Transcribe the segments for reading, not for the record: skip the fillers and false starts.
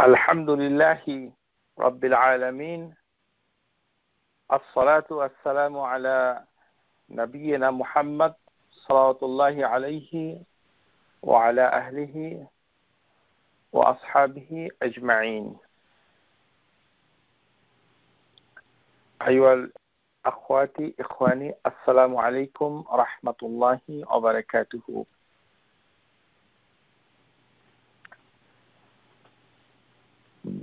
আলহামদুলিল্লাহি রাব্বিল আলামিন আসসালাতু ওয়াসসালামু আলা নাবিয়িনা মুহাম্মদ সাল্লাল্লাহু আলাইহি ওয়া আলা আহলিহি ওয়া আসহাবিহি আজমাইন। আইয়ুহাল আখওয়াতি ইখওয়ানি, আসসালামু আলাইকুম ওয়া রাহমাতুল্লাহি ওয়া বারাকাতুহু।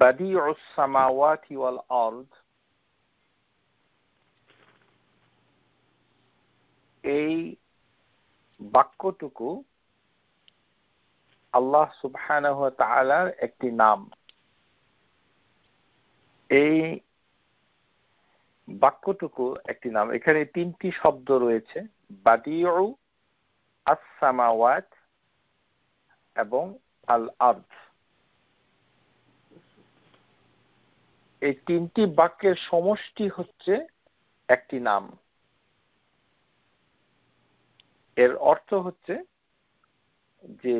বাদিউস সামাওয়াতি ওয়াল আরদ, এই বাক্যটুকু আল্লাহ সুবহানাহু ওয়া তাআলার একটি নাম। এই বাক্যটুকু একটি নাম। এখানে তিনটি শব্দ রয়েছে, বাদিউ, আস-সামাওয়াত এবং আল আরদ। এই তিনটি বাক্যের সমষ্টি হচ্ছে একটি নাম। এর অর্থ হচ্ছে যে,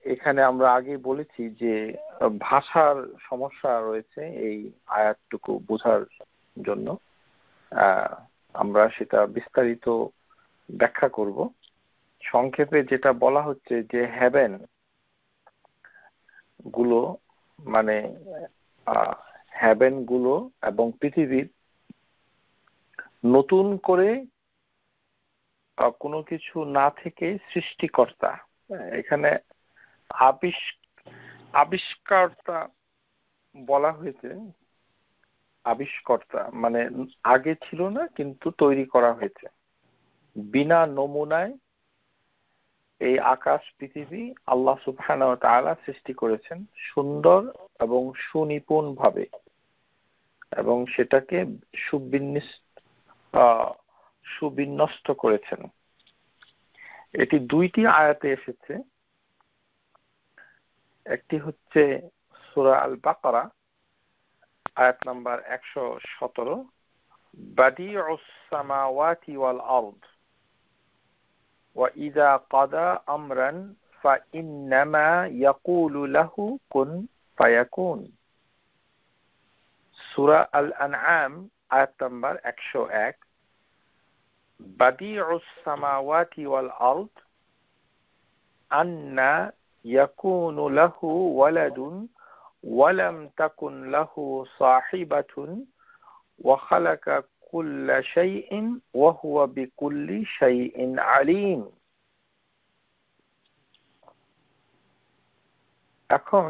এখানে আমরা আগে বলেছি যে ভাষার সমস্যা রয়েছে এই আয়াতটুকু বোঝার জন্য। আমরা সেটা বিস্তারিত ব্যাখ্যা করব। সংক্ষেপে যেটা বলা হচ্ছে যে হেভেন গুলো, মানে হেভেন গুলো এবং পৃথিবীর নতুন করে কোনো কিছু না থেকে সৃষ্টিকর্তা। এখানে আবিষ্কারটা বলা হয়েছে, আবিষ্কর্তা মানে আগে ছিল না কিন্তু তৈরি করা হয়েছে। বিনা নমুনায় এই আকাশ পৃথিবী আল্লাহ সুবহানাহু ওয়া তাআলা সৃষ্টি করেছেন সুন্দর এবং সুনিপুণ ভাবে, এবং সেটাকে সুবিন্যস্ত করেছেন। এটি দুইটি আয়াতে এসেছে। একটি হচ্ছে সূরা আল বাকারা আয়াত নাম্বার 117, বাদিউস সামাওয়াতি ওয়াল আরদ ওয়া ইযা কাদা আমরান ফাইন্নামা ইয়াকুলু লাহু কুন ফায়াকুন। সূরা আল আনআম আয়াত নাম্বার 101, বাদিউস সামাওয়াতি ওয়াল আরদ আন্না ইয়াকুনু লাহু ওয়ালাদুন ওয়া লাম তাকুন লাহু সাহিবাতুন ওয়া খালাকা কুল্লা শাইইন ওয়া হুয়া বিকুল্লি শাইইন আলীম। এখন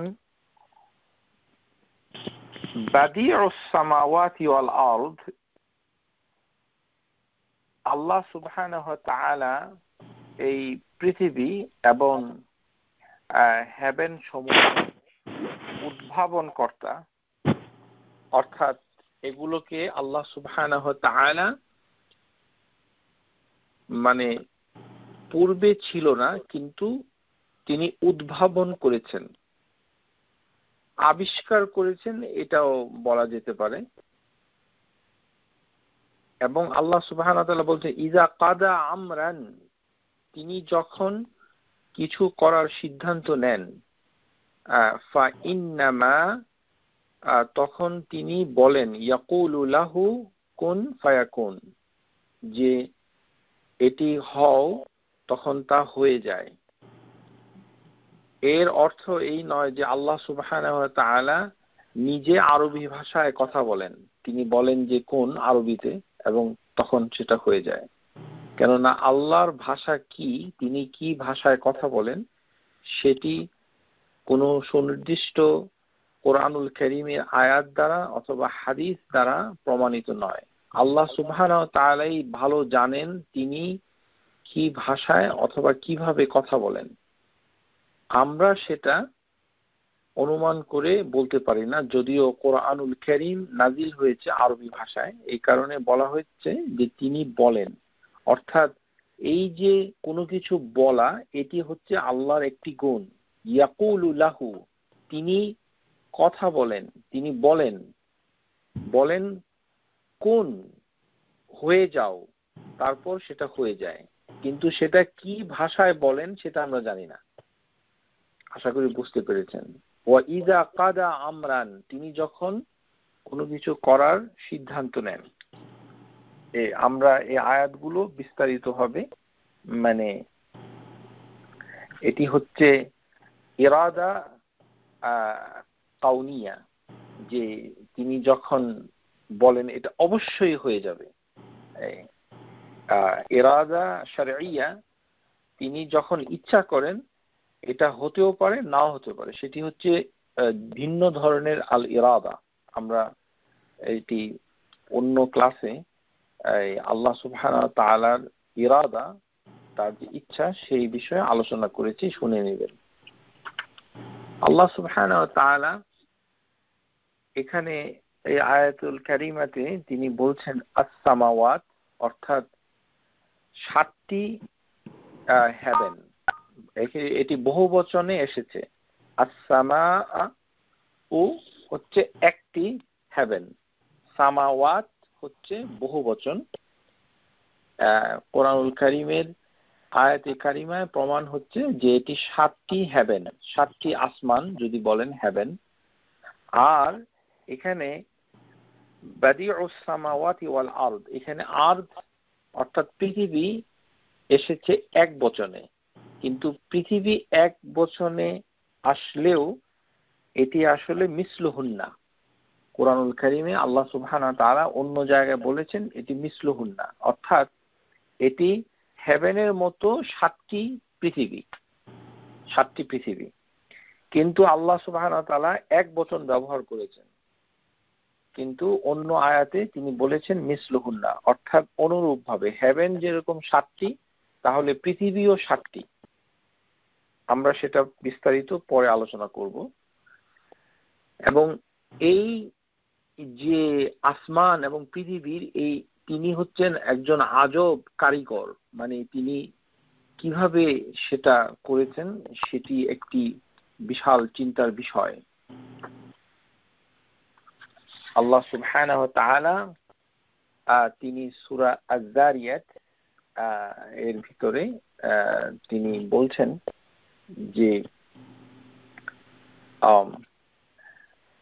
বাদিউস সামাওয়াতি ওয়াল আরদ, আল্লাহ সুবহানাহু ওয়া তাআলা এই পৃথিবী এবং হেভেন সমূহ উদ্ভাবন কর্তা, অর্থাৎ এগুলোকে আল্লাহ সুবহানাহু ওয়া তাআলা মানে পূর্বে ছিল না কিন্তু তিনি উদ্ভাবন করেছেন, আবিষ্কার করেছেন, এটাও বলা যেতে পারে। এবং আল্লাহ সুবহানাহু ওয়া তাআলা বলছেন ইযা কাদা আমরান, তিনি যখন কিছু করার সিদ্ধান্ত নেন, ফাইন্নামা, তখন তিনি বলেন, ইয়াকুলু লাহু কুন ফায়াকুন, যে এটি হও, তখন তা হয়ে যায়। এর অর্থ এই নয় যে আল্লাহ সুবহানাহু ওয়া তাআলা নিজে আরবি ভাষায় কথা বলেন, তিনি বলেন যে কোন আরবিতে, এবং তখন সেটা হয়ে যায়। কেননা আল্লাহর ভাষা কি, তিনি কি ভাষায় কথা বলেন, সেটি কোনো সুনির্দিষ্ট কোরআনুল কারীমের আয়াত দ্বারা অথবা হাদিস দ্বারা প্রমাণিত নয়। আল্লাহ সুবহানাহু ওয়া তাআলাই ভালো জানেন তিনি কি ভাষায় অথবা কিভাবে কথা বলেন। আমরা সেটা অনুমান করে বলতে পারি না, যদিও কোরআনুল কারীম নাজিল হয়েছে আরবি ভাষায়। এই কারণে বলা হচ্ছে যে তিনি বলেন, অর্থাৎ এই যে কোনো কিছু বলা, এটি হচ্ছে আল্লাহর একটি গুণ। ইয়াকুলু লাহু, তিনি কথা বলেন, তিনি বলেন কোন, হয়ে যাও, তারপর সেটা হয়ে যায়। কিন্তু সেটা কি ভাষায় বলেন সেটা আমরা জানি না। আশা করি বুঝতে পেরেছেন। ওয়া ইযা কাদা আমরান, তিনি যখন কোনো কিছু করার সিদ্ধান্ত নেন। আমরা এই আয়াতগুলো বিস্তারিত হবে, মানে এটি হচ্ছে ইরাদা কাউনিয়া, যে তিনি যখন বলেন এটা অবশ্যই হয়ে যাবে। ইরাদা শারঈয়া, তিনি যখন ইচ্ছা করেন এটা হতেও পারে নাও হতে পারে, সেটি হচ্ছে ভিন্ন ধরনের আল ইরাদা। আমরা এটি অন্য ক্লাসে আল্লাহ সুবহানাহু ওয়া তাআলার ইরাদা, তার যে ইচ্ছা, সেই বিষয়ে আলোচনা করেছি, শুনে নেবেন। আল্লাহ সুবহানাহু ওয়া তাআলা এখানে এই আয়াতুল কারিমাতে তিনি বলছেন আস-সামাওয়াত, অর্থাৎ 7টি হেভেন। এটি বহু বচনে এসেছে। আস-সামাউ হচ্ছে একটি হেভেন, সামাওয়াত হচ্ছে বহু বচন। কোরআনুল কারীমের আয়াতে কারিমায় প্রমাণ হচ্ছে যে এটি 7টি হেভেন, 7টি আসমান যদি বলেন হেভেন। আর এখানে বাদিউস সামাওয়াতি ওয়াল আরদ, এখানে আরদ অর্থাৎ পৃথিবী এসেছে এক বচনে, কিন্তু পৃথিবী এক বচনে আসলেও এটি আসলে মিসলুহুন্না। কোরআনুল কারীমে আল্লাহ সুবহানাহু ওয়া তাআলা অন্য জায়গায় বলেছেন এটি মিসলুহুন্না, অর্থাৎ এটি হেভেনের মতো 7টি পৃথিবী, 7টি পৃথিবী। কিন্তু আল্লাহ সুবহানাহু ওয়া তাআলা এক বচন ব্যবহার করেছেন, কিন্তু অন্য আয়াতে তিনি বলেছেন মিসলুহুন্না, অর্থাৎ অনুরূপভাবে হেভেন যেরকম 7টি, তাহলে পৃথিবীও 7টি। আমরা সেটা বিস্তারিত পরে আলোচনা করব। এবং এই যে আসমান এবং পৃথিবীর এই, তিনি হচ্ছেন একজন আজব কারিগর, মানে তিনি কিভাবে সেটা করেছেন সেটি একটি বিশাল চিন্তার বিষয়। আল্লাহ সুবহানাহু ওয়া তাআলা তিনি সূরা আয-যারিয়াত এর ভিতরে তিনি বলছেন যে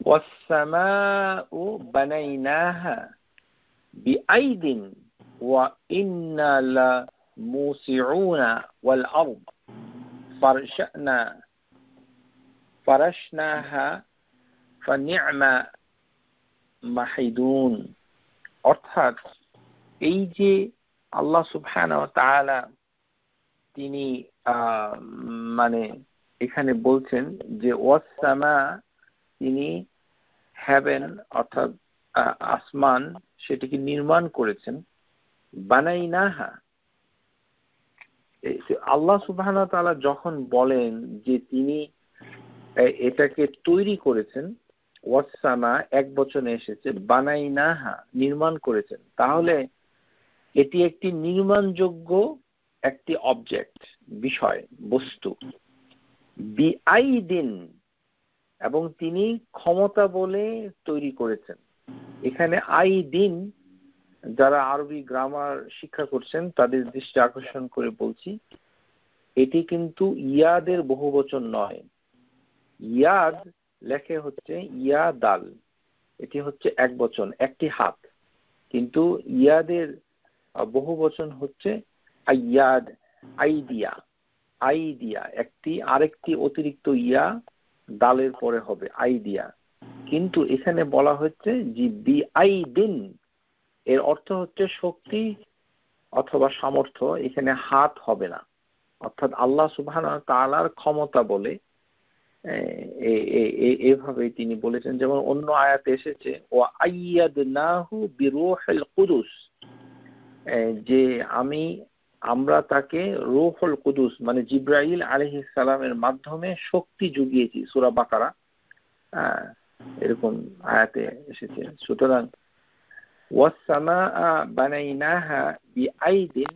ওয়াস-সামাউ বানাইনাহা বিআইদিন ওয়া ইন্না লামুসিউনা ওয়াল আরদ ফারাশনাহা ফানি'মা মাহিদুন। অর্থাৎ এই যে আল্লাহ সুবহানাহু ওয়া তাআলা তিনি মানে এখানে বলছেন যে ওয়াস-সামা, তিনি হেভেন অর্থাৎ আসমান, সেটিকে নির্মাণ করেছেন। বানাইনাহা, আল্লাহ সুবহানাহু ওয়া তাআলা যখন বলেন যে তিনি এটাকে তৈরি করেছেন, ওয়াস-সামা এক বচনে এসেছে, বানাইনাহা নির্মাণ করেছেন, তাহলে এটি একটি নির্মাণযোগ্য একটি অবজেক্ট, বিষয়, বস্তু। বিআইদিন, এবং তিনি ক্ষমতা বলে তৈরি করেছেন। এখানে আইদিন, যারা আরবি গ্রামার শিক্ষা করছেন তাদের দৃষ্টি আকর্ষণ করে বলছি, এটি কিন্তু ইয়াদের বহুবচন নয়। ইয়াদ লেখে হচ্ছে ইয়া দাল, এটি হচ্ছে এক বচন, একটি হাত। কিন্তু ইয়াদের বহুবচন হচ্ছে আইয়াদ, আইদিয়া, আইদিয়া, একটি আরেকটি অতিরিক্ত ইয়া দালের পরে হবে আইডিয়া। কিন্তু এখানে বলা হচ্ছে যে বিআইদিন, এর অর্থ হচ্ছে শক্তি অথবা সামর্থ্য, এখানে হাত হবে না। অর্থাৎ আল্লাহ সুবহানাহু ওয়া তাআলার ক্ষমতা বলে এভাবে তিনি বলেছেন। যেমন অন্য আয়াতে এসেছে ওয়া আইয়াদনাহু বিরূহিল কুদুস, যে আমরা তাকে রূহুল কুদুস মানে জিবরাইল আলাইহিস সালামের মাধ্যমে শক্তি জুগিয়েছি, সূরা বাকারা এরকম আয়াতে এসেছে। সুতরাং ওয়াস-সামাআ বানাইনাহা বিআইদিন,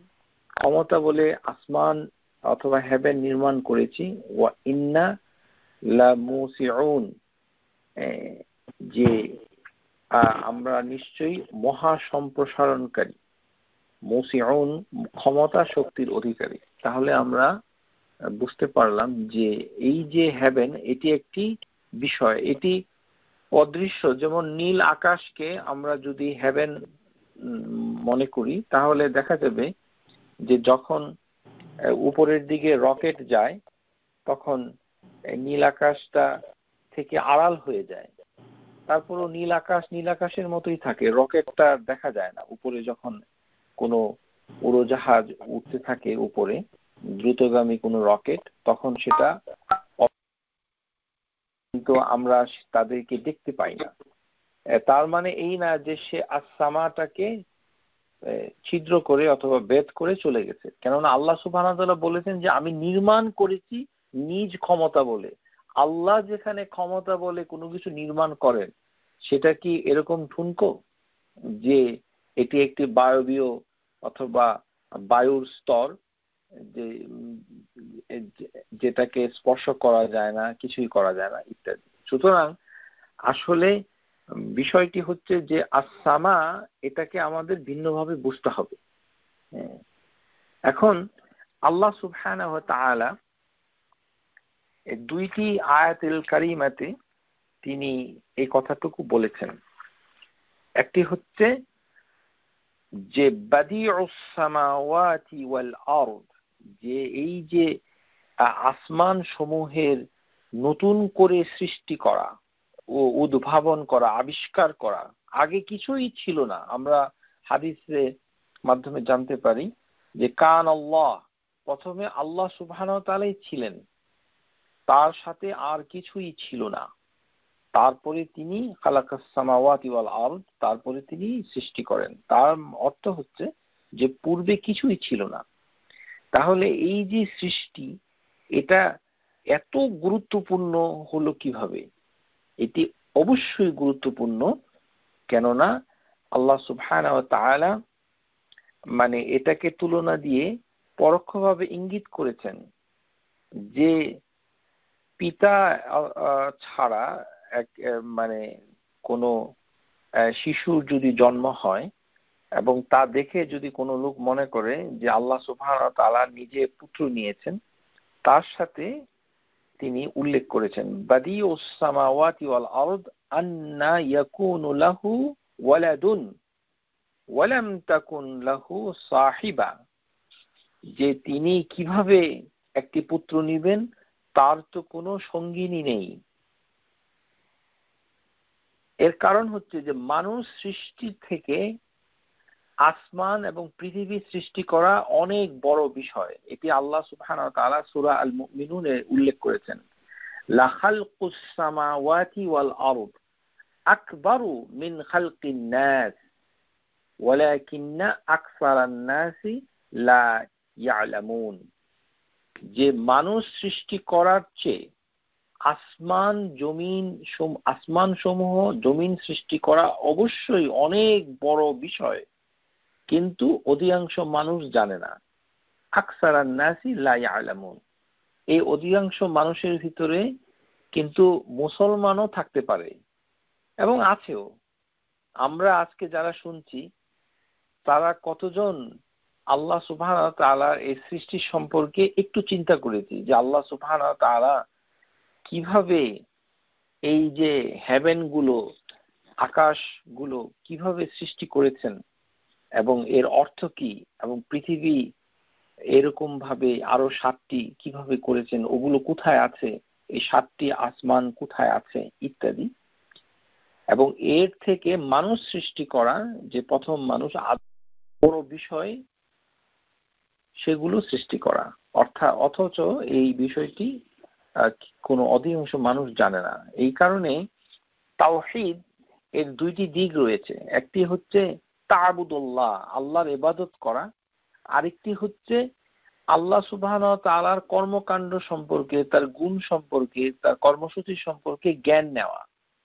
ক্ষমতা বলে আসমান অথবা হেভেন নির্মাণ করেছি। ওয়া ইন্না লামুসিউন, যে আমরা নিশ্চয়ই মহা সম্প্রসারণকারী। মুসিউন ক্ষমতা শক্তির অধিকারী। তাহলে আমরা বুঝতে পারলাম যে এই যে হেভেন, এটি একটি বিষয়, এটি অদৃশ্য। যেমন নীল আকাশকে আমরা যদি হেভেন মনে করি, তাহলে দেখা যাবে যে যখন উপরের দিকে রকেট যায় তখন নীল আকাশটা থেকে আড়াল হয়ে যায়, তারপরও নীল আকাশের মতোই থাকে, রকেটটা দেখা যায় না। উপরে যখন কোনো উড়োজাহাজ উঠতে থাকে উপরে, দ্রুতগামী কোনো রকেট, তখন সেটা কিন্তু আমরা তাদেরকে দেখতে পাই না। তার মানে এই না যে সে আসসামাটাকে ছিদ্র করে অথবা বেদ করে চলে গেছে, কেননা আল্লাহ সুবহানাহু ওয়া তাআলা বলেছেন যে আমি নির্মাণ করেছি নিজ ক্ষমতা বলে। আল্লাহ যেখানে ক্ষমতা বলে কোনো কিছু নির্মাণ করেন, সেটা কি এরকম ঠুনকো যে এটি একটি বায়বীয় অথবা বায়ুর স্তর যে যেটাকে স্পর্শ করা যায় না, কিছুই করা যায় না ইত্যাদি। সুতরাং আসলে বিষয়টি হচ্ছে যে আসসামা, এটাকে আমাদের ভিন্নভাবে বুঝতে হবে। এখন আল্লাহ সুবহানাহু ওয়া তাআলা দুইটি আয়াতুল কারিমাতে তিনি এই কথাটুকু বলেছেন। একটি হচ্ছে যে বাদিউস সামাওয়াতি ওয়াল আরদ, যে এই যে আসমান সমূহের নতুন করে সৃষ্টি করা ও উদ্ভাবন করা, আবিষ্কার করা, আগে কিছুই ছিল না। আমরা হাদিসের মাধ্যমে জানতে পারি যে কান আল্লাহ, প্রথমে আল্লাহ সুবহানাহু ওয়া তাআলাই ছিলেন, তার সাথে আর কিছুই ছিল না। তারপরে তিনি খালাকাস সামাওয়াতি ওয়াল আরদ, তারপরে তিনি সৃষ্টি করেন। তার অর্থ হচ্ছে যে পূর্বে কিছুই ছিল না। তাহলে এই যে সৃষ্টি, এটা এত গুরুত্বপূর্ণ হলো কিভাবে? এটি অবশ্যই গুরুত্বপূর্ণ, কেননা আল্লাহ সুবহানাহু ওয়া তাআলা মানে এটাকে তুলনা দিয়ে পরোক্ষভাবে ইঙ্গিত করেছেন যে পিতা ছাড়া মানে কোনো শিশুর যদি জন্ম হয় এবং তা দেখে যদি কোনো লোক মনে করে যে আল্লাহ সুবহানাহু ওয়া তাআলা নিজে পুত্র নিয়েছেন, তার সাথে তিনি উল্লেখ করেছেন বাদিউস সামাওয়াতি ওয়াল আরদ আন্না ইয়াকুনু লাহু ওয়ালাদুন ওয়া লাম তাকুন লাহু সাহিবা, যে তিনি কিভাবে একটি পুত্র নেবেন, তার তো কোনো সঙ্গিনী নেই। এর কারণ হচ্ছে যে মানুষ সৃষ্টি থেকে আসমান এবং পৃথিবী সৃষ্টি করা অনেক বড় বিষয়। এটি আল্লাহ সুবহানাহু ওয়া তাআলা সূরা আল মুমিনুনে উল্লেখ করেছেন, লা খালকুস সামাওয়াতি ওয়াল আরদ আকবারু মিন খালকিন নাস ওয়ালাকিন্না আকসারান নাসি লা ইয়ালামুন, যে মানুষ সৃষ্টি করার চেয়ে আসমান সমূহ জমিন সৃষ্টি করা অবশ্যই অনেক বড় বিষয়, কিন্তু অধিকাংশ মানুষ জানে না। আকসারান নাসি লা ইয়ালামুন, এই অধিকাংশ মানুষের ভিতরে কিন্তু মুসলমানও থাকতে পারে এবং আছেও। আমরা আজকে যারা শুনছি তারা কতজন আল্লাহ সুবহানাহু ওয়া তাআলার এই সৃষ্টি সম্পর্কে একটু চিন্তা করেছি যে আল্লাহ সুবহানাহু ওয়া তাআলা কিভাবে এই যে হেভেন গুলো, আকাশগুলো কিভাবে সৃষ্টি করেছেন এবং এর অর্থ কি, এবং পৃথিবী এরকম ভাবে আরো 7টি কিভাবে করেছেন, ওগুলো কোথায় আছে, এই 7টি আসমান কোথায় আছে ইত্যাদি। এবং এর থেকে মানুষ সৃষ্টি করা, যে প্রথম মানুষ, বড় বিষয় সেগুলো সৃষ্টি করা, অথচ এই বিষয়টি কোনো অধিকাংশ মানুষ জানে না। এই কারণে তাওহীদ এর দুইটি দিক রয়েছে। একটি হচ্ছে তা'বুদুল্লাহ, আল্লাহর ইবাদত করা, আরেকটি হচ্ছে আল্লাহ সুবহানাহু ওয়া তাআলার কর্মকাণ্ড সম্পর্কে, তার গুণ সম্পর্কে, তার কর্মসূচি সম্পর্কে জ্ঞান নেওয়া।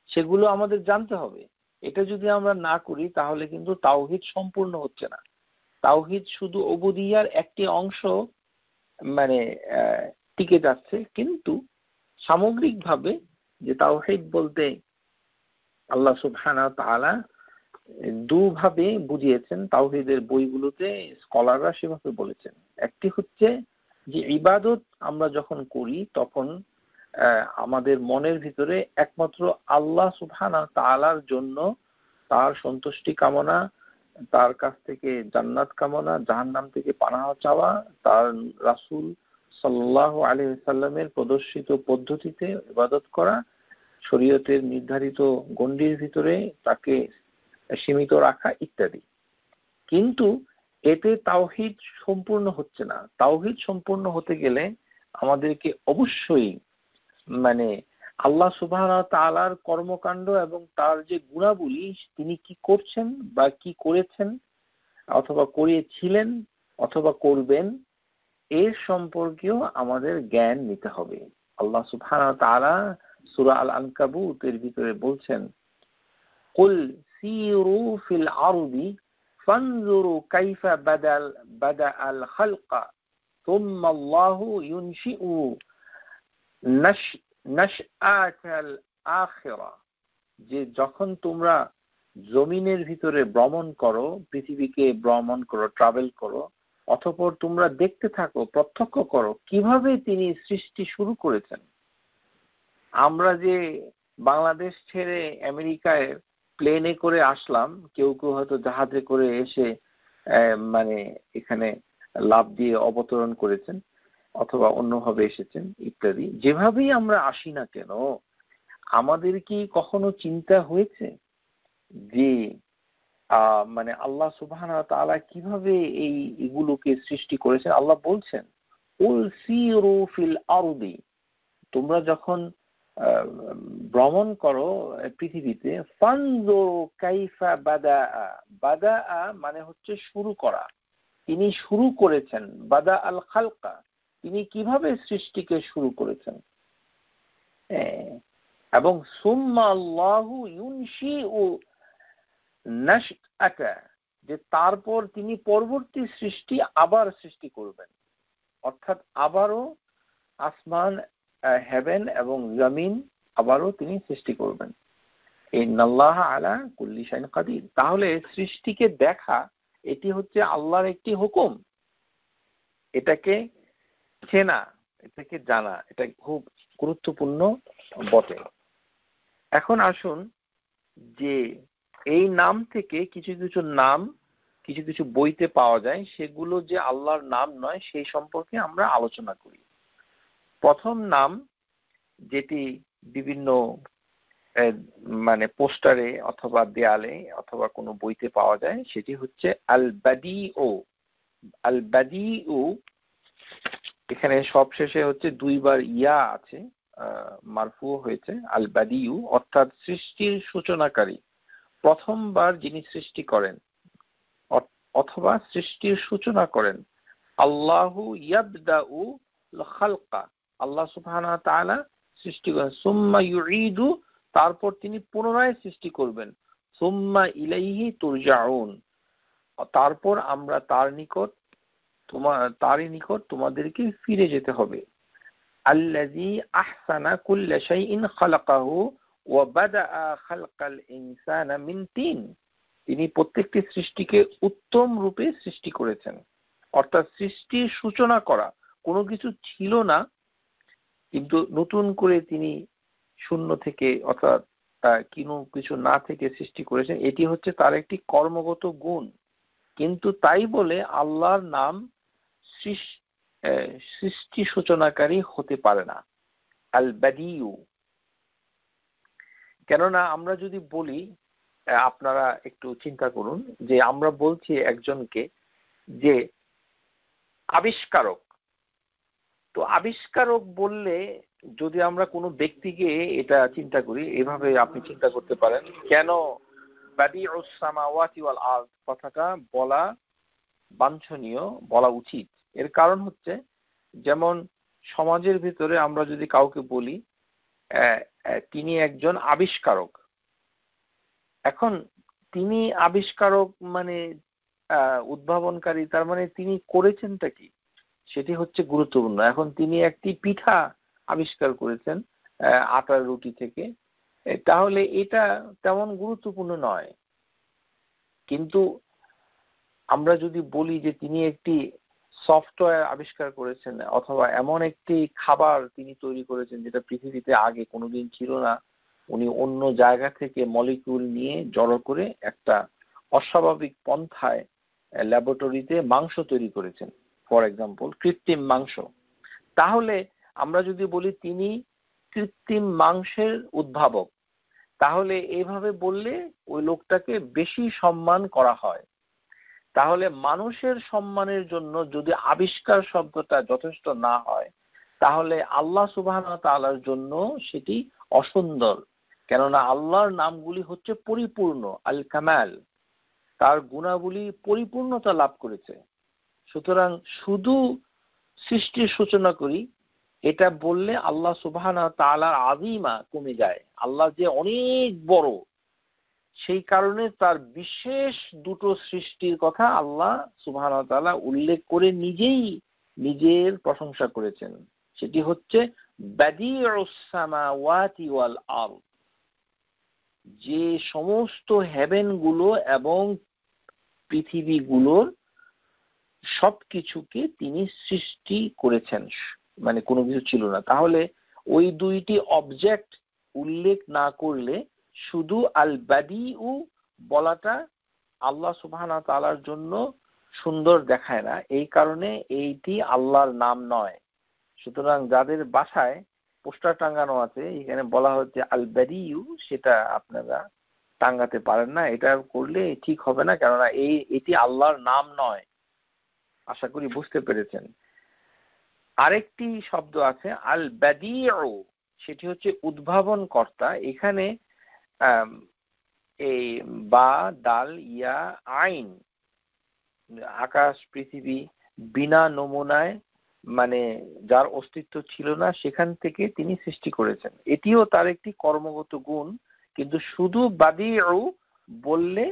সেগুলো আমাদের জানতে হবে। এটা যদি আমরা না করি তাহলে কিন্তু তাওহীদ সম্পূর্ণ হচ্ছে না। তাওহীদ শুধু উবুদিয়ার একটি অংশ মানে টিকে যাচ্ছে, কিন্তু সামগ্রিকভাবে যে তাওহীদ বলতে আল্লাহ সুবহানাহু ওয়া তাআলা দুভাবে বুঝিয়েছেন, তাওহীদের বইগুলোতে স্কলাররা সেভাবে বলেছেন। একটি হচ্ছে যে ইবাদত আমরা যখন করি তখন আমাদের মনের ভিতরে একমাত্র আল্লাহ সুবহানাহু ওয়া তাআলার জন্য তার সন্তুষ্টি কামনা, তার কাছ থেকে জান্নাত কামনা, জাহান্নাম থেকে পানাহ চাওয়া, তার রাসূল সাল্লাল্লাহু আলাইহি ওয়াসাল্লামের প্রদর্শিত পদ্ধতিতে ইবাদত করা, শরীয়তের নির্ধারিত গণ্ডির ভিতরে তাকে সীমিত রাখা ইত্যাদি। কিন্তু এতে তাওহীদ সম্পূর্ণ হচ্ছে না। তাওহীদ সম্পূর্ণ হতে গেলে আমাদেরকে অবশ্যই আল্লাহ সুবহানাহু ওয়া তাআলার কর্মকাণ্ড এবং তার যে গুণাবলী তিনি কি করছেন বা কি করেছেন অথবা করিয়েছিলেন অথবা করবেন এর সম্পর্কেও আমাদের জ্ঞান নিতে হবে। আল্লাহ সুবহানাহু ওয়া তাআলা সূরা আল আনকাবুত এর ভিতরে বলছেন, কুল সিরু ফিল আরদি ফানজুরু কাইফা বাদাআল খালকা সুম্মা আল্লাহু ইউনশিউ নাশআতাল আখিরা, যে যখন তোমরা জমিনের ভিতরে ভ্রমণ করো, পৃথিবীকে ভ্রমণ করো, ট্রাভেল করো, অতঃপর তোমরা দেখতে থাকো, প্রত্যক্ষ করো কিভাবে তিনি সৃষ্টি শুরু করেছেন। আমরা যে বাংলাদেশ ছেড়ে আমেরিকায় প্লেনে করে আসলাম, কেউ কেউ হয়তো জাহাজে করে এসে এখানে লাফ দিয়ে অবতরণ করেছেন অথবা অন্যভাবে এসেছেন ইত্যাদি। যেভাবেই আমরা আসি না কেন, আমাদের কি কখনো চিন্তা হয়েছে যে আল্লাহ সুবহানাহু ওয়া তাআলা কিভাবে এগুলোকে সৃষ্টি করেছেন? আল্লাহ বলছেন, উল সিরু ফিল আরদি, তোমরা যখন ভ্রমণ করো পৃথিবীতে, ফানজুরু কাইফা বাদাআ মানে হচ্ছে শুরু করা, তিনি শুরু করেছেন, বাদা আল খালকা, তিনি কিভাবে সৃষ্টিকে শুরু করেছেন, এবং সুম্মা আল্লাহু ইউনশিউ নাশআতা, যে তারপর তিনি পরবর্তী সৃষ্টি আবার সৃষ্টি করবেন, অর্থাৎ আবারও আসমান, হেভেন এবং জমিন আবারও তিনি সৃষ্টি করবেন। ইন্নাল্লাহা আলা কুল্লি শাইইন কাদির। তাহলে সৃষ্টিকে দেখা এটি হচ্ছে আল্লাহর একটি হুকুম, এটাকে চেনা, এটাকে জানা, এটা খুব গুরুত্বপূর্ণ বটে। এখন আসুন যে এই নাম থেকে কিছু কিছু নাম কিছু কিছু বইতে পাওয়া যায়, সেগুলো যে আল্লাহর নাম নয় সেই সম্পর্কে আমরা আলোচনা করি। প্রথম নাম যেটি বিভিন্ন পোস্টারে অথবা দেয়ালে অথবা কোনো বইতে পাওয়া যায় সেটি হচ্ছে আল বাদিউ। আল বাদিউ, এখানে সবশেষে হচ্ছে দুইবার ইয়া আছে, মারফু হয়েছে, আল বাদিউ অর্থাৎ সৃষ্টির সূচনাকারী, প্রথমবার যিনি সৃষ্টি করেন অথবা সৃষ্টির সূচনা করেন। আল্লাহু ইয়াবদাউ খালকা, আল্লাহ সুবহানাহু ওয়া তাআলা সৃষ্টি করেন। সুম্মা ইউঈদু, তারপর তিনি পুনরায় সৃষ্টি করবেন। সুম্মা ইলাইহি তুরজাউন, তারপর আমরা তারই নিকট তোমাদেরকে ফিরে যেতে হবে। আল্লাযী আহসানা কুল্লা শাইইন খালাকাহু ওয়া বাদাআ খালকাল ইনসানা মিন তিন, তিনি প্রত্যেকটি সৃষ্টিকে উত্তম রূপে সৃষ্টি করেছেন। অর্থাৎ সৃষ্টির সূচনা করা, কোনো কিছু ছিল না কিন্তু নতুন করে তিনি শূন্য থেকে অর্থাৎ কিছু না থেকে সৃষ্টি করেছেন, এটি হচ্ছে তার একটি কর্মগত গুণ। কিন্তু তাই বলে আল্লাহর নাম সৃষ্টি সূচনাকারী হতে পারে না, আল বাদিউ। কেননা আমরা যদি বলি, আপনারা একটু চিন্তা করুন যে আমরা বলছি একজনকে যে আবিষ্কারক, তো আবিষ্কারক বললে যদি আমরা কোনো ব্যক্তিকে এটা চিন্তা করি, এভাবে আপনি চিন্তা করতে পারেন, কেন বাদিউস সামাওয়াতি ওয়াল আরদ কথাটা বলা বাঞ্ছনীয়, বলা উচিত। এর কারণ হচ্ছে, যেমন সমাজের ভিতরে আমরা যদি কাউকে বলি তিনি একজন আবিষ্কারক, এখন তিনি আবিষ্কারক উদ্ভাবনকারী, তার তিনি করেছেনটা কি, সেটি হচ্ছে গুরুত্বপূর্ণ। এখন তিনি একটি পিঠা আবিষ্কার করেছেন আটার রুটি থেকে, তাহলে এটা তেমন গুরুত্বপূর্ণ নয়। কিন্তু আমরা যদি বলি যে তিনি একটি সফটওয়্যার আবিষ্কার করেছেন, অথবা এমন একটি খাবার তিনি তৈরি করেছেন যেটা পৃথিবীতে আগে কোনোদিন ছিল না। উনি অন্য জায়গা থেকে মলিকিউল নিয়ে জড়ো করে একটা অস্বাভাবিক পন্থায় ল্যাবরেটরিতে মাংস তৈরি করেছেন, ফর এক্সাম্পল কৃত্রিম মাংস। তাহলে আমরা যদি বলি তিনি কৃত্রিম মাংসের উদ্ভাবক, তাহলে এইভাবে বললে ওই লোকটাকে বেশি সম্মান করা হয়। তাহলে মানুষের সম্মানের জন্য যদি আবিষ্কার শব্দটা যথেষ্ট না হয়, তাহলে আল্লাহ সুবহানাহু ওয়া তাআলার জন্য সেটি অসুন্দর। কেননা আল্লাহর নামগুলি হচ্ছে পরিপূর্ণ, আল কামাল, তার গুণাবলী পরিপূর্ণতা লাভ করেছে। সুতরাং শুধু সৃষ্টির সূচনা করি এটা বললে আল্লাহ সুবহানাহু ওয়া তাআলার আযীমা কমে যায়। আল্লাহ যে অনেক বড়, সেই কারণে তার বিশেষ দুটো সৃষ্টির কথা আল্লাহ সুবহানাহু ওয়া তাআলা উল্লেখ করে নিজেই নিজের প্রশংসা করেছেন। সেটি হচ্ছে বাদিউস সামাওয়াতি ওয়াল আরদ, যে সমস্ত হেভেন গুলো এবং পৃথিবীগুলোর সবকিছুকে তিনি সৃষ্টি করেছেন, মানে কোনো কিছু ছিল না। তাহলে ওই দুইটি অবজেক্ট উল্লেখ না করলে শুধু আল বাদিউ বলাটা আল্লাহ সুবহানাহু ওয়া তাআলার জন্য সুন্দর দেখায় না, এই কারণে এইটি আল্লাহর নাম নয়। সুতরাং যাদের বাসায় পোস্টার টাঙ্গানো আছে এখানে বলা হচ্ছে আল বাদিউ, সেটা আপনারা টাঙ্গাতে পারেন না, এটা করলে ঠিক হবে না, কেননা এটি আল্লাহর নাম নয়। আশা করি বুঝতে পেরেছেন। আরেকটি শব্দ আছে আল বাদিউ, সেটি হচ্ছে উদ্ভাবন কর্তা। এখানে এই বা দাল ইয়া আইন, আকাশ পৃথিবী বিনা নমুনায়, মানে যার অস্তিত্ব ছিল না সেখান থেকে তিনি সৃষ্টি করেছেন, এটিও তার একটি কর্মগত গুণ। কিন্তু শুধু বাদিউ বললে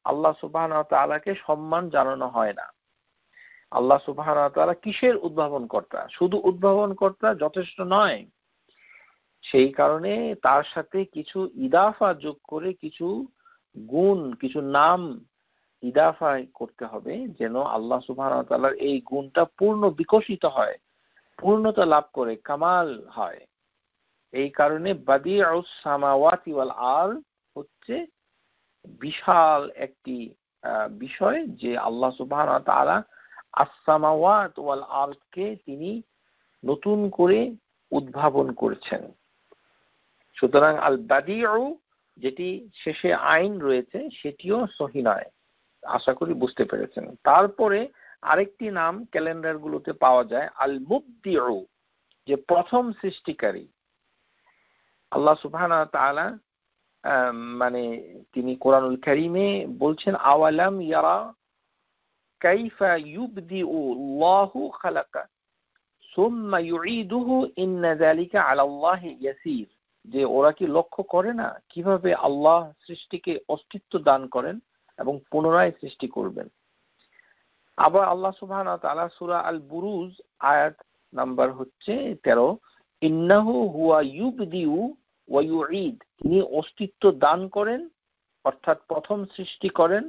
আল্লাহ সুবহানাহু ওয়া তাআলাকে সম্মান জানানো হয় না। আল্লাহ সুবহানাহু ওয়া তাআলা কিসের উদ্ভাবন কর্তা? শুধু উদ্ভাবন কর্তা যথেষ্ট নয়, সেই কারণে তার সাথে কিছু ইদাফা যোগ করে কিছু গুণ, কিছু নাম ইদাফা করতে হবে, যেন আল্লাহ সুবহানাহু ওয়া তাআলার এই গুণটা পূর্ণ বিকশিত হয়, পূর্ণতা লাভ করে, কামাল হয়। এই কারণে বাদিউস সামাওয়াতি ওয়াল আরদ হচ্ছে বিশাল একটি বিষয়, যে আল্লাহ সুবহানাহু ওয়া তাআলা আস-সামাওয়াত ওয়াল আরদকে তিনি নতুন করে উদ্ভাবন করেছেন। সুতরাং আল বাদিউ যেটি শেষে আইন রয়েছে সেটিও সহি নয়। আশা করি বুঝতে পেরেছেন। তারপরে আরেকটি নাম ক্যালেন্ডারগুলোতে পাওয়া যায় আল মুবদিউ, যে প্রথম সৃষ্টিকারী। আল্লাহ সুবহানাহু ওয়া তাআলা মানে তিনি কোরআনুল কারীমে বলছেন আওয়ালাম ইয়ারা কাইফা ইউবদিউ আল্লাহু খালাকা সুম্মা ইউঈদুহু ইন্না যালিকা আলা আল্লাহি ইয়াসীর, যে ওরা কি লক্ষ্য করে না কিভাবে আল্লাহ সৃষ্টিকে অস্তিত্ব দান করেন এবং পুনরায় সৃষ্টি করবেন। আবার আল্লাহ সুবহানাহু ওয়া তাআলা সূরা আল বুরুজ আয়াত নাম্বার হচ্ছে 13, ইন্নাহু হুয়া ইউবদিউ ওয়া ইউঈদ, তিনি অস্তিত্ব দান করেন অর্থাৎ প্রথম সৃষ্টি করেন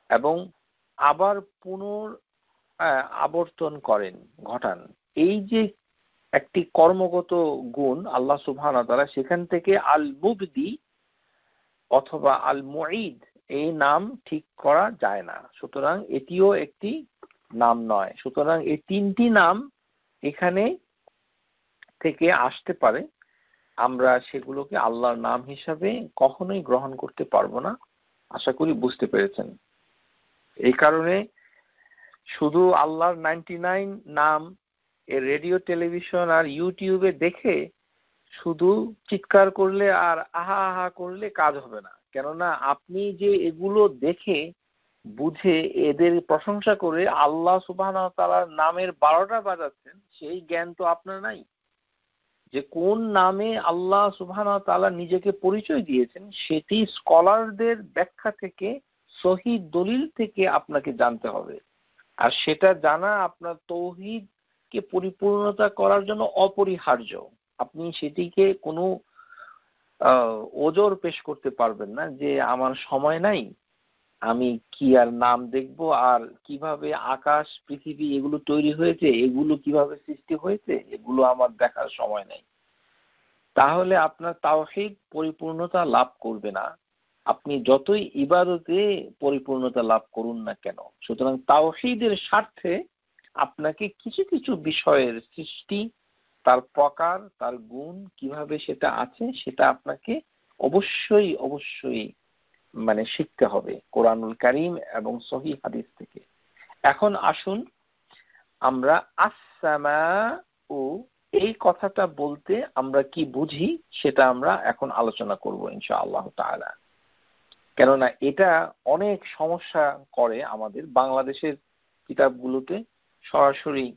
এবং আবার আবর্তন করেন, ঘটান। এই যে একটি কর্মগত গুণ আল্লাহ সুবহানাহু ওয়া তাআলা, সেখান থেকে আল মুবদি অথবা আল মুঈদ এই নাম ঠিক করা যায় না। সুতরাং এটিও একটি নাম নয়। সুতরাং এই তিনটি নাম এখানে থেকে আসতে পারে, আমরা সেগুলোকে আল্লাহর নাম হিসাবে কখনোই গ্রহণ করতে পারবো না। আশা করি বুঝতে পেরেছেন। এই কারণে শুধু আল্লাহর 99 নাম রেডিও টেলিভিশন আর ইউটিউবে দেখে শুধু চিৎকার করলে আর আহা আহা করলে কাজ হবে না। কেননা আপনি যে এগুলো দেখে বুঝে এদের প্রশংসা করে আল্লাহ সুবহানাহু ওয়া তাআলার নামের 12টা বাজাচ্ছেন, সেই জ্ঞান তো আপনার নাই। যে কোন নামে আল্লাহ সুবহানাহু ওয়া তাআলা নিজেকে পরিচয় দিয়েছেন সেটি স্কলারদের ব্যাখ্যা থেকে, সহিহ দলিল থেকে আপনাকে জানতে হবে। আর সেটা জানা আপনার তাওহীদকে পরিপূর্ণতা করার জন্য অপরিহার্য। আপনি সেটিকে কোনো ওজোর পেশ করতে পারবেন না যে আমার সময় নাই, আমি কি আর নাম দেখব, আর কিভাবে আকাশ পৃথিবী এগুলো তৈরি হয়েছে, এগুলো কিভাবে সৃষ্টি হয়েছে, এগুলো আমার দেখার সময় নেই। তাহলে আপনার তাওহীদ পরিপূর্ণতা লাভ করবে না, আপনি যতই ইবাদতে পরিপূর্ণতা লাভ করুন না কেন। সুতরাং তাওহীদের স্বার্থে আপনাকে কিছু কিছু বিষয়ের সৃষ্টি, তার প্রকার, তার গুণ কিভাবে সেটা আছে, সেটা আপনাকে অবশ্যই অবশ্যই শিখতে হবে কোরআনুল কারীম এবং সহিহ হাদিস থেকে। এখন আসুন আমরা আস-সামাউ এই কথাটা বলতে আমরা কি বুঝি সেটা আমরা এখন আলোচনা করব ইনশাআল্লাহ তাআলা। কেননা এটা অনেক সমস্যা করে। আমাদের বাংলাদেশের কিতাবগুলোতে সরাসরি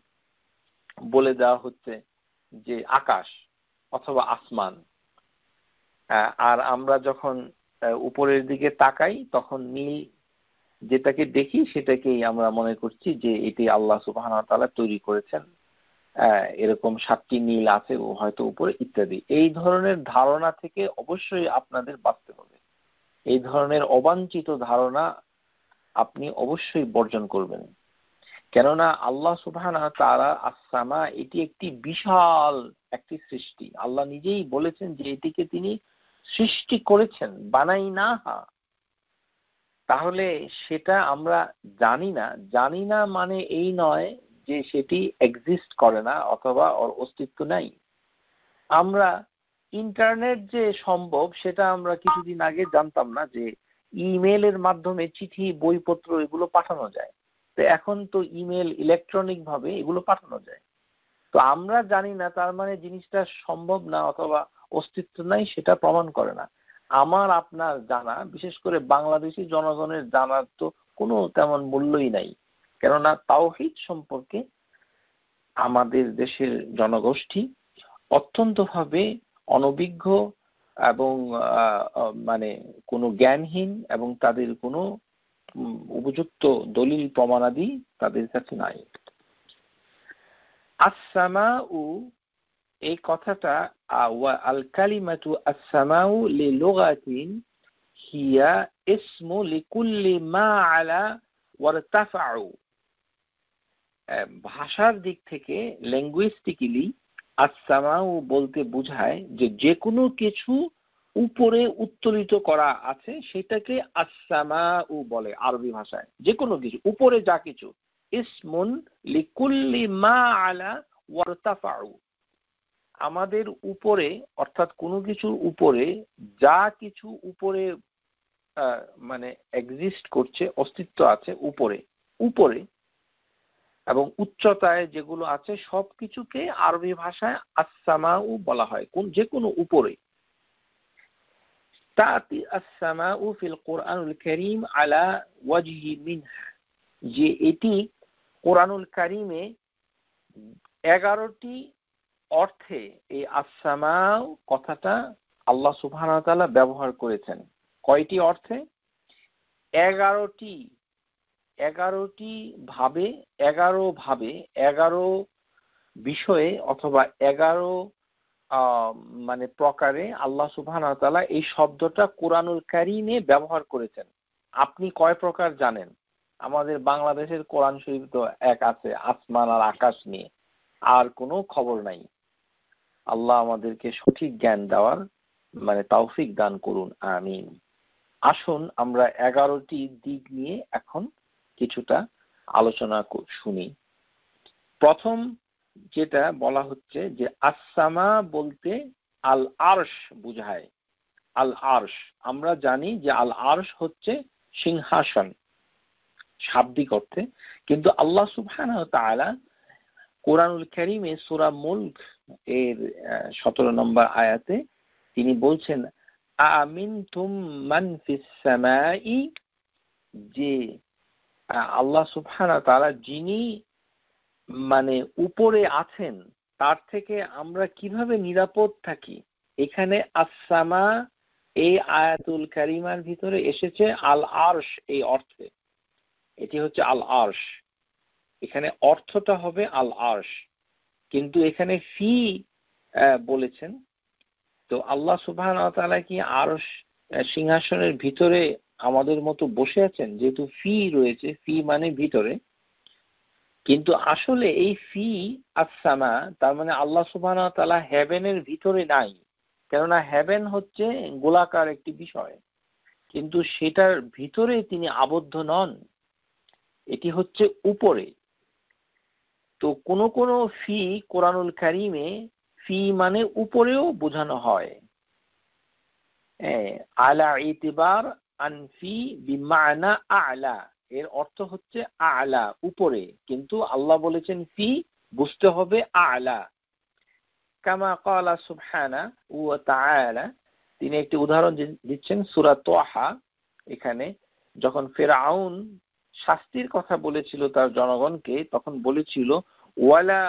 বলে দেওয়া হচ্ছে যে আকাশ অথবা আসমান, আর আমরা যখন উপরের দিকে তাকাই তখন নীল যেটাকে দেখি সেটাকেই আমরা মনে করছি যে এটি আল্লাহ সুবহানাহু ওয়া তাআলা তৈরি করেছেন, এরকম 7টি নীল আছে হয়তো উপরে ইত্যাদি। এই ধরনের ধারণা থেকে অবশ্যই আপনাদের বাঁচতে হবে। এই ধরনের অবাঞ্ছিত ধারণা আপনি অবশ্যই বর্জন করবেন। কেননা আল্লাহ সুবহানাহু ওয়া তাআলা আস-সামা এটি একটি বিশাল একটি সৃষ্টি। আল্লাহ নিজেই বলেছেন যে এটিকে তিনি সৃষ্টি করেছেন, বানাইনাহা। তাহলে সেটা আমরা জানি না মানে এই নয় যে সেটি এক্সিস্ট করে না অথবা ওর অস্তিত্ব নাই। আমরা ইন্টারনেট যে সম্ভব সেটা আমরা কিছুদিন আগে জানতাম না, যে ইমেলের মাধ্যমে চিঠি, বইপত্র এগুলো পাঠানো যায়। তো এখন তো ইমেল ইলেকট্রনিক ভাবে এগুলো পাঠানো যায়। তো আমরা জানি না তার মানে জিনিসটা সম্ভব না অথবা অস্তিত্ব নাই সেটা প্রমাণ করে না। আমার আপনার জানা, বিশেষ করে বাংলাদেশি জনগণের জানার তো কোনো তেমন মূল্যই নাই। কেননা তাওহীদ সম্পর্কে আমাদের দেশের জনগোষ্ঠী অত্যন্তভাবে অনভিজ্ঞ এবং কোনো জ্ঞানহীন, এবং তাদের কোনো উপযুক্ত দলিল প্রমাণাদি তাদের কাছে নাই। আস-সামাউ এই কথাটা আল কালিমাতু আস-সামাউ লিলুগাতিন হিয়া ইসমু লিকুল্লি মা আলা ওয়ারতাফাউ। ভাষার দিক থেকে লিঙ্গুইস্টিক্যালি আস-সামাউ বলতে বোঝায় যে কোনো কিছু উপরে উত্তোলিত করা আছে সেটাকে আস-সামাউ বলে আরবি ভাষায়। যে কোনো কিছু উপরে, যা কিছু, ইসমুন লিকুল্লি মা আলা ওয়ারতাফাউ। আমাদের উপরে, অর্থাৎ কোনো কিছুর উপরে, যা কিছু উপরে এক্সিস্ট করছে, অস্তিত্ব আছে উপরে উপরে এবং উচ্চতায় যেগুলো আছে সবকিছুকে আরবি ভাষায় আস-সামাউ বলা হয়, যে কোনো উপরে। তাতি আস-সামাউ ফিল কোরআনুল কারীম আলা ওয়াজহি মিনহা, যে এটি কোরআনুল কারীমে 11টি অর্থে এই আস-সামাউ কথাটা আল্লাহ সুবহানাহু ওয়া তাআলা ব্যবহার করেছেন। কয়টি অর্থে? 11টি ভাবে, 11 বিষয়ে অথবা 11 প্রকারে আল্লাহ সুবহানাহু ওয়া তাআলা এই শব্দটা কোরআনুল কারীমে ব্যবহার করেছেন। আপনি কয় প্রকার জানেন? আমাদের বাংলাদেশের কোরআন শরীফ তো এক আছে, আসমান আর আকাশ নিয়ে, আর কোনো খবর নাই। আল্লাহ আমাদেরকে সঠিক জ্ঞান দেওয়ার তৌফিক দান করুন, আমিন। আসুন আমরা 11টি দিক নিয়ে এখন কিছুটা আলোচনা শুনি। প্রথম যেটা বলা হচ্ছে যে আস-সামা বলতে আল আরশ বুঝায়। আল আরশ আমরা জানি যে আল আরশ হচ্ছে সিংহাসন শাব্দিক অর্থে, কিন্তু আল্লাহ সুবহানাহু ওয়া তাআলা কোরআনুল কারীমে সূরা মুলক এর 17 নম্বর আয়াতে তিনি বলছেন আমিনতুম মান ফিস সামাই, যে আল্লাহ সুবহানাহু ওয়া তাআলা যিনি উপরে আছেন তার থেকে আমরা কিভাবে নিরাপদ থাকি। এখানে আস-সামা এই আয়াতুল কারিমার ভিতরে এসেছে আল আরশ এই অর্থে। এটি হচ্ছে আল আরশ, এখানে অর্থটা হবে আল আরশ, কিন্তু এখানে ফি বলেছেন। তো আল্লাহ সুবহানাহু ওয়া তাআলা কি আরশ সিংহাসনের ভিতরে আমাদের মতো বসে আছেন? যেহেতু ফি রয়েছে, ফি মানে ভিতরে, কিন্তু আসলে এই ফি আসসামা তার মানে আল্লাহ সুবহানাহু ওয়া তাআলা হেভেনের ভিতরে নাই। কেননা হেভেন হচ্ছে গোলাকার একটি বিষয়, কিন্তু সেটার ভিতরে তিনি আবদ্ধ নন, এটি হচ্ছে উপরে। তো কোন কোন ফি কোরআনুল কারীমে ফি মানে উপরেও বোঝানো হয়। আলা ইতিবার আনফি বিমানা আলা, এর অর্থ হচ্ছে আলা উপরে, কিন্তু আল্লাহ বলেছেন ফি, বুঝতে হবে আলা। কামা ক্বালা সুবহানাহু ওয়া তাআলা, তিনি একটি উদাহরণ দিচ্ছেন সূরা তাহা। এখানে যখন ফিরআউন শাস্তির কথা বলেছিল তার জনগণকে, তখন বলেছিল ওয়ালা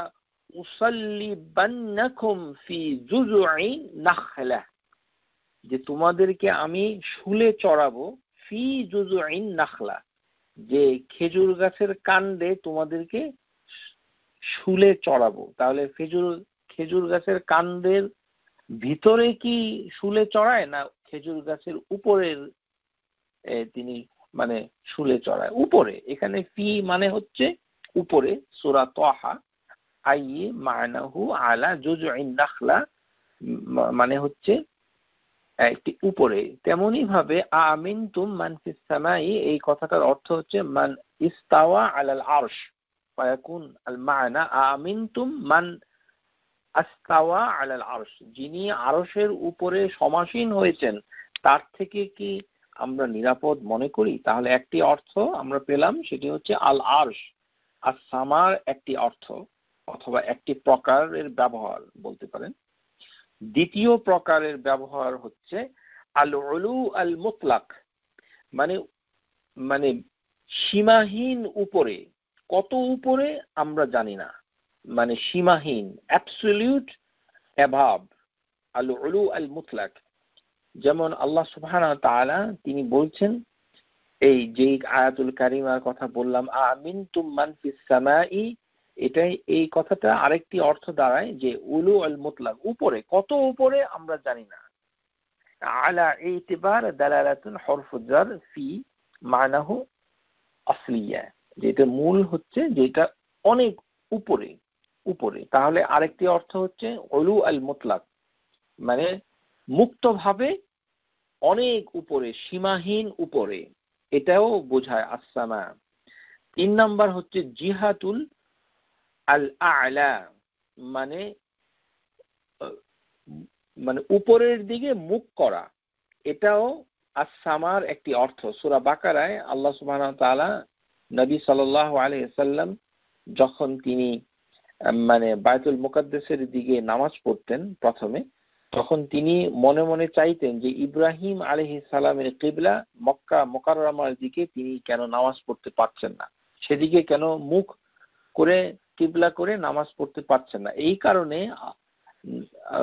উসাল্লিবান্নাকুম ফি জুজুই নাখলা, যে তোমাদেরকে আমি শুলে চড়াবো, ফি জুজুইন নাখলা, যে খেজুর গাছের কাণ্ডে তোমাদেরকে শুলে চড়াবো। তাহলে খেজুর গাছের কাণ্ডের ভিতরে কি শুলে চড়ায়, না খেজুর গাছের উপরের তিনি মানে শুলে চড়ায়? উপরে। এখানে ফি মানে হচ্ছে উপরে। সূরা তাহা আইয়ে মানাহু আলা জুজুইন নাখলা মানে হচ্ছে একটি উপরে। তেমনি ভাবে আমিনতুম মান ফিস সামাই, এই কথাটার অর্থ হচ্ছে মান ইস্তাওয়া আলাল আরশ, ফায়াকুন আল মানা আমিনতুম মান আস্তাওয়া আলাল আরশ, যিনি আরশের উপরে সমাসীন হয়েছেন তার থেকে কি আমরা নিরাপদ মনে করি? তাহলে একটি অর্থ আমরা পেলাম, সেটি হচ্ছে আল আরশ। আর সামার একটি অর্থ অথবা একটি প্রকারের ব্যবহার বলতে পারেন। দ্বিতীয় প্রকারের ব্যবহার হচ্ছে আল উলু আল মুতলাক, মানে মানে সীমাহীন উপরে। কত উপরে আমরা জানি না, মানে সীমাহীন, অ্যাবসলিউট অ্যাভাব, আল উলু আল মুতলাক। যেমন আল্লাহ সুবহানাহু ওয়া তাআলা তিনি বলছেন, এই যে আয়াতুল কারিমার কথা বললাম আমিনতুম মান ফিস সামাই, এটাই এই কথাটা আরেকটি অর্থ দাঁড়ায় যে উলু আল মুতলাক, উপরে, কত উপরে আমরা জানি না। আলা ইতিবার দালালাতুন হরফুজ জার ফি মানাহু আসলিয়া, যেটা মূল হচ্ছে যেটা অনেক উপরে, উপরে। তাহলে আরেকটি অর্থ হচ্ছে উলু আল মুতলাক, মানে মুক্তভাবে অনেক উপরে, সীমাহীন উপরে, এটাও বোঝায় আসসামা। 3 নাম্বার হচ্ছে জিহাতুল আল আ'লা, মানে মানে উপরের দিকে মুখ করা, এটাও আসসামার একটি অর্থ। সূরা বাকারায় আল্লাহ সুবহানাহু ওয়া তাআলা নবী সাল্লাল্লাহু আলাইহি ওয়াসাল্লাম যখন তিনি মানে বায়তুল মুকাদ্দাসের দিকে নামাজ পড়তেন প্রথমে, তখন তিনি মনে মনে চাইতেন যে ইব্রাহিম আলাইহিস সালামের কিবলা মক্কা মুকাররমার দিকে তিনি কেন নামাজ পড়তে পারছেন না, সেদিকে কেন মুখ করে কিবলা করে নামাজ পড়তে পারছেন না। এই কারণে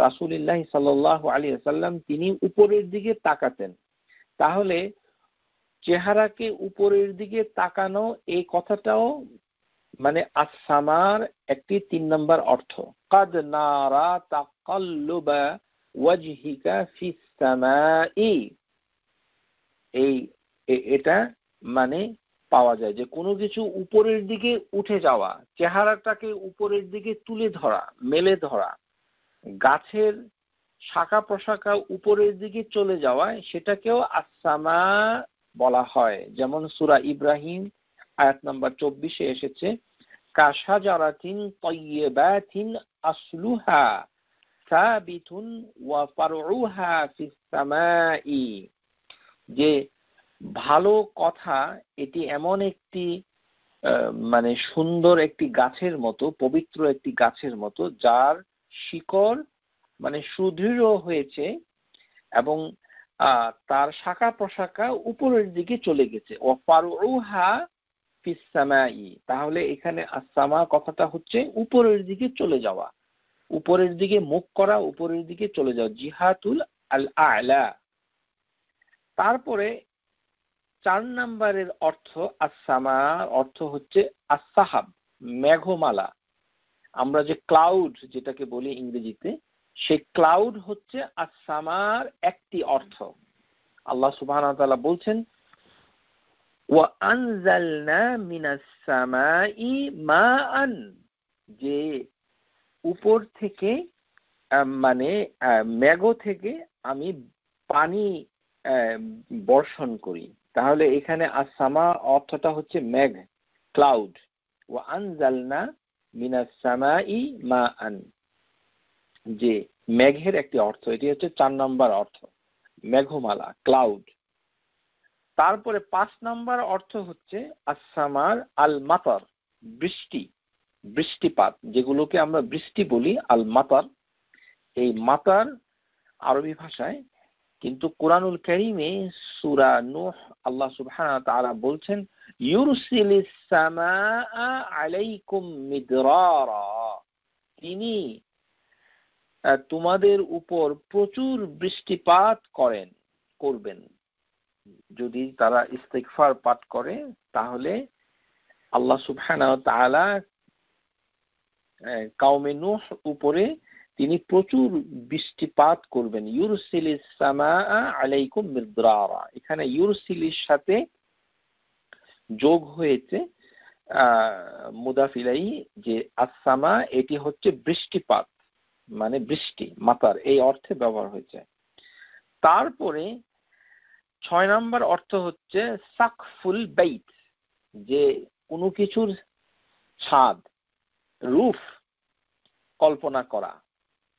রাসূলুল্লাহ সাল্লাল্লাহু আলাইহি ওয়াসাল্লাম তিনি উপরের দিকে তাকাতেন। তাহলে চেহারাকে উপরের দিকে তাকানো, এই কথাটাও মানে আসসামার একটি 3 নম্বর অর্থ। কাদ নারা তাকাল্লুবা ওয়াজহিকা ফিস সামাই, এই এটা মানে পাওয়া যায় যে কোনো কিছু উপরের দিকে উঠে যাওয়া, চেহারাটাকে উপরের দিকে তুলে ধরা, মেলে ধরা, গাছের শাখা প্রশাখা উপরের দিকে চলে যাওয়ায় সেটাকেও আসসামা বলা হয়। যেমন সূরা ইব্রাহিম আয়াত নাম্বার 24-এ এসেছে কাশাজারাতিন তাইয়্যিবাতিন আসলুহা সাবিতুন ওয়া ফারউহা ফিস সামাই, যে ভালো কথা এটি এমন একটি মানে সুন্দর একটি গাছের মতো, পবিত্র একটি গাছের মতো, যার শিকড় মানে সুদৃঢ় হয়েছে এবং তার শাখা প্রশাখা উপরের দিকে চলে গেছে। ও ফারউহা ফিস সামাই, তাহলে এখানে আসসামা কথাটা হচ্ছে উপরের দিকে চলে যাওয়া, উপরের দিকে মুখ করা, উপরের দিকে চলে যাওয়া, জিহাতুল আল আ'লা। তারপরে 4 নম্বরের অর্থ আসসামার অর্থ হচ্ছে আসসাহাব, মেঘমালা। আমরা যে ক্লাউড যেটাকে বলি ইংরেজিতে, সেই ক্লাউড হচ্ছে আসসামার একটি অর্থ। আল্লাহ সুবহানাহু ওয়া তাআলা বলছেন ওয়া আনজালনা মিনাস সামাই মাআন, যে উপর থেকে মানে মেঘ থেকে আমি পানি বর্ষণ করি। তাহলে এখানে আস-সামা অর্থটা হচ্ছে মেঘ, ক্লাউড। ওয়া আনজালনা মিনাস সামাই মাআন, যে মেঘের একটি অর্থ, এটি হচ্ছে 4 নম্বর অর্থ, মেঘমালা, ক্লাউড। তারপরে 5 নম্বর অর্থ হচ্ছে আস-সামার আল মাতার, বৃষ্টি, বৃষ্টিপাত, যেগুলোকে আমরা বৃষ্টি বলি, আল মাতার। এই মাতার আরবি ভাষায়, কিন্তু কোরআনুল কারীমে সূরা নূহ আল্লাহ সুবহানাহু ওয়া তাআলা বলছেন ইউরসিলিস সামাআ আলাইকুম মিদরারা, তিনি তোমাদের উপর প্রচুর বৃষ্টিপাত করবেন। যদি তারা ইস্তিগফার পাঠ করে তাহলে আল্লাহ সুবহানাহু ওয়া তাআলা কওমে নূহ উপরে তিনি প্রচুর বৃষ্টিপাত করবেন। ইউরসিলিস সামাআ আলাইকুম মিদরারা, এখানে ইউরসিলির সাথে যোগ হয়েছে মুদাফ ইলাইহি, যে আস-সামা এটি হচ্ছে বৃষ্টিপাত, মানে বৃষ্টি, মাতার, এই অর্থে ব্যবহার হয়েছে। তারপরে 6 নম্বর অর্থ হচ্ছে সাকফুল বাইত, যে কোনো কিছুর ছাদ, রুফ কল্পনা করা।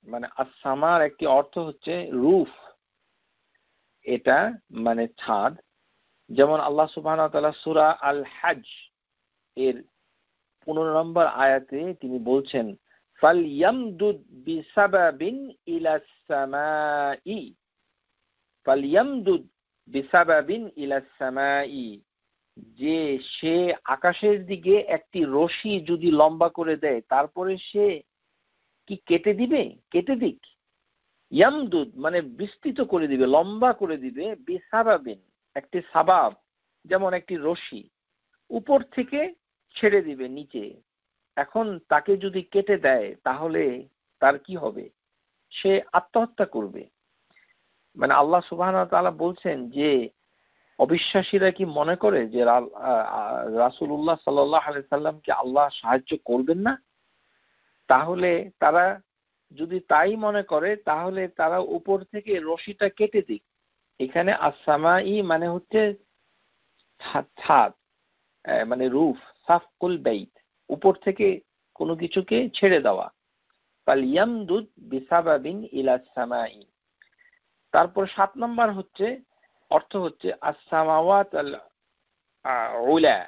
মানে আস-সামার একটি অর্থ হচ্ছে রুফ, এটা মানে ছাদ। যেমন আল্লাহ সুবহানাহু ওয়া তাআলা সূরা আল হজ এর 15 নম্বর আয়াতে তিনি বলছেন ফালইয়ামদুদ বিসাবাবিন ইলাস সামাই, ফালইয়ামদুদ বিসাবাবিন ইলাস সামাই, যে সে আকাশের দিকে একটি রশি যদি লম্বা করে দেয় তারপরে সে কি কেটে দিক। ইয়ামদুদ মানে বিস্তৃত করে দিবে, লম্বা করে দিবে, বিসাবাবিন একটি সাবাব, যেমন একটি রশি উপর থেকে ছেড়ে দিবে নিচে। এখন তাকে যদি কেটে দেয় তাহলে তার কি হবে? সে আত্মহত্যা করবে। মানে আল্লাহ সুবহানাহু ওয়া তাআলা বলছেন যে অবিশ্বাসীরা কি মনে করে যে রাসূলুল্লাহ সাল্লাল্লাহু আলাইহি সাল্লামকে আল্লাহ সাহায্য করবেন না? তাহলে তারা যদি তাই মনে করে তাহলে তারা উপর থেকে রশিটা কেটে দিক। এখানে আস-সামাই মানে হচ্ছে ছাদ, মানে রুফ, সাফকুল বাইত, উপর থেকে কোনো কিছুকে ছেড়ে দেওয়া। ফালইয়ামদুদ বিসাবাবিন ইলাস সামাই। তারপর 7 নম্বর হচ্ছে অর্থ হচ্ছে আস-সামাওয়াত আল উলা,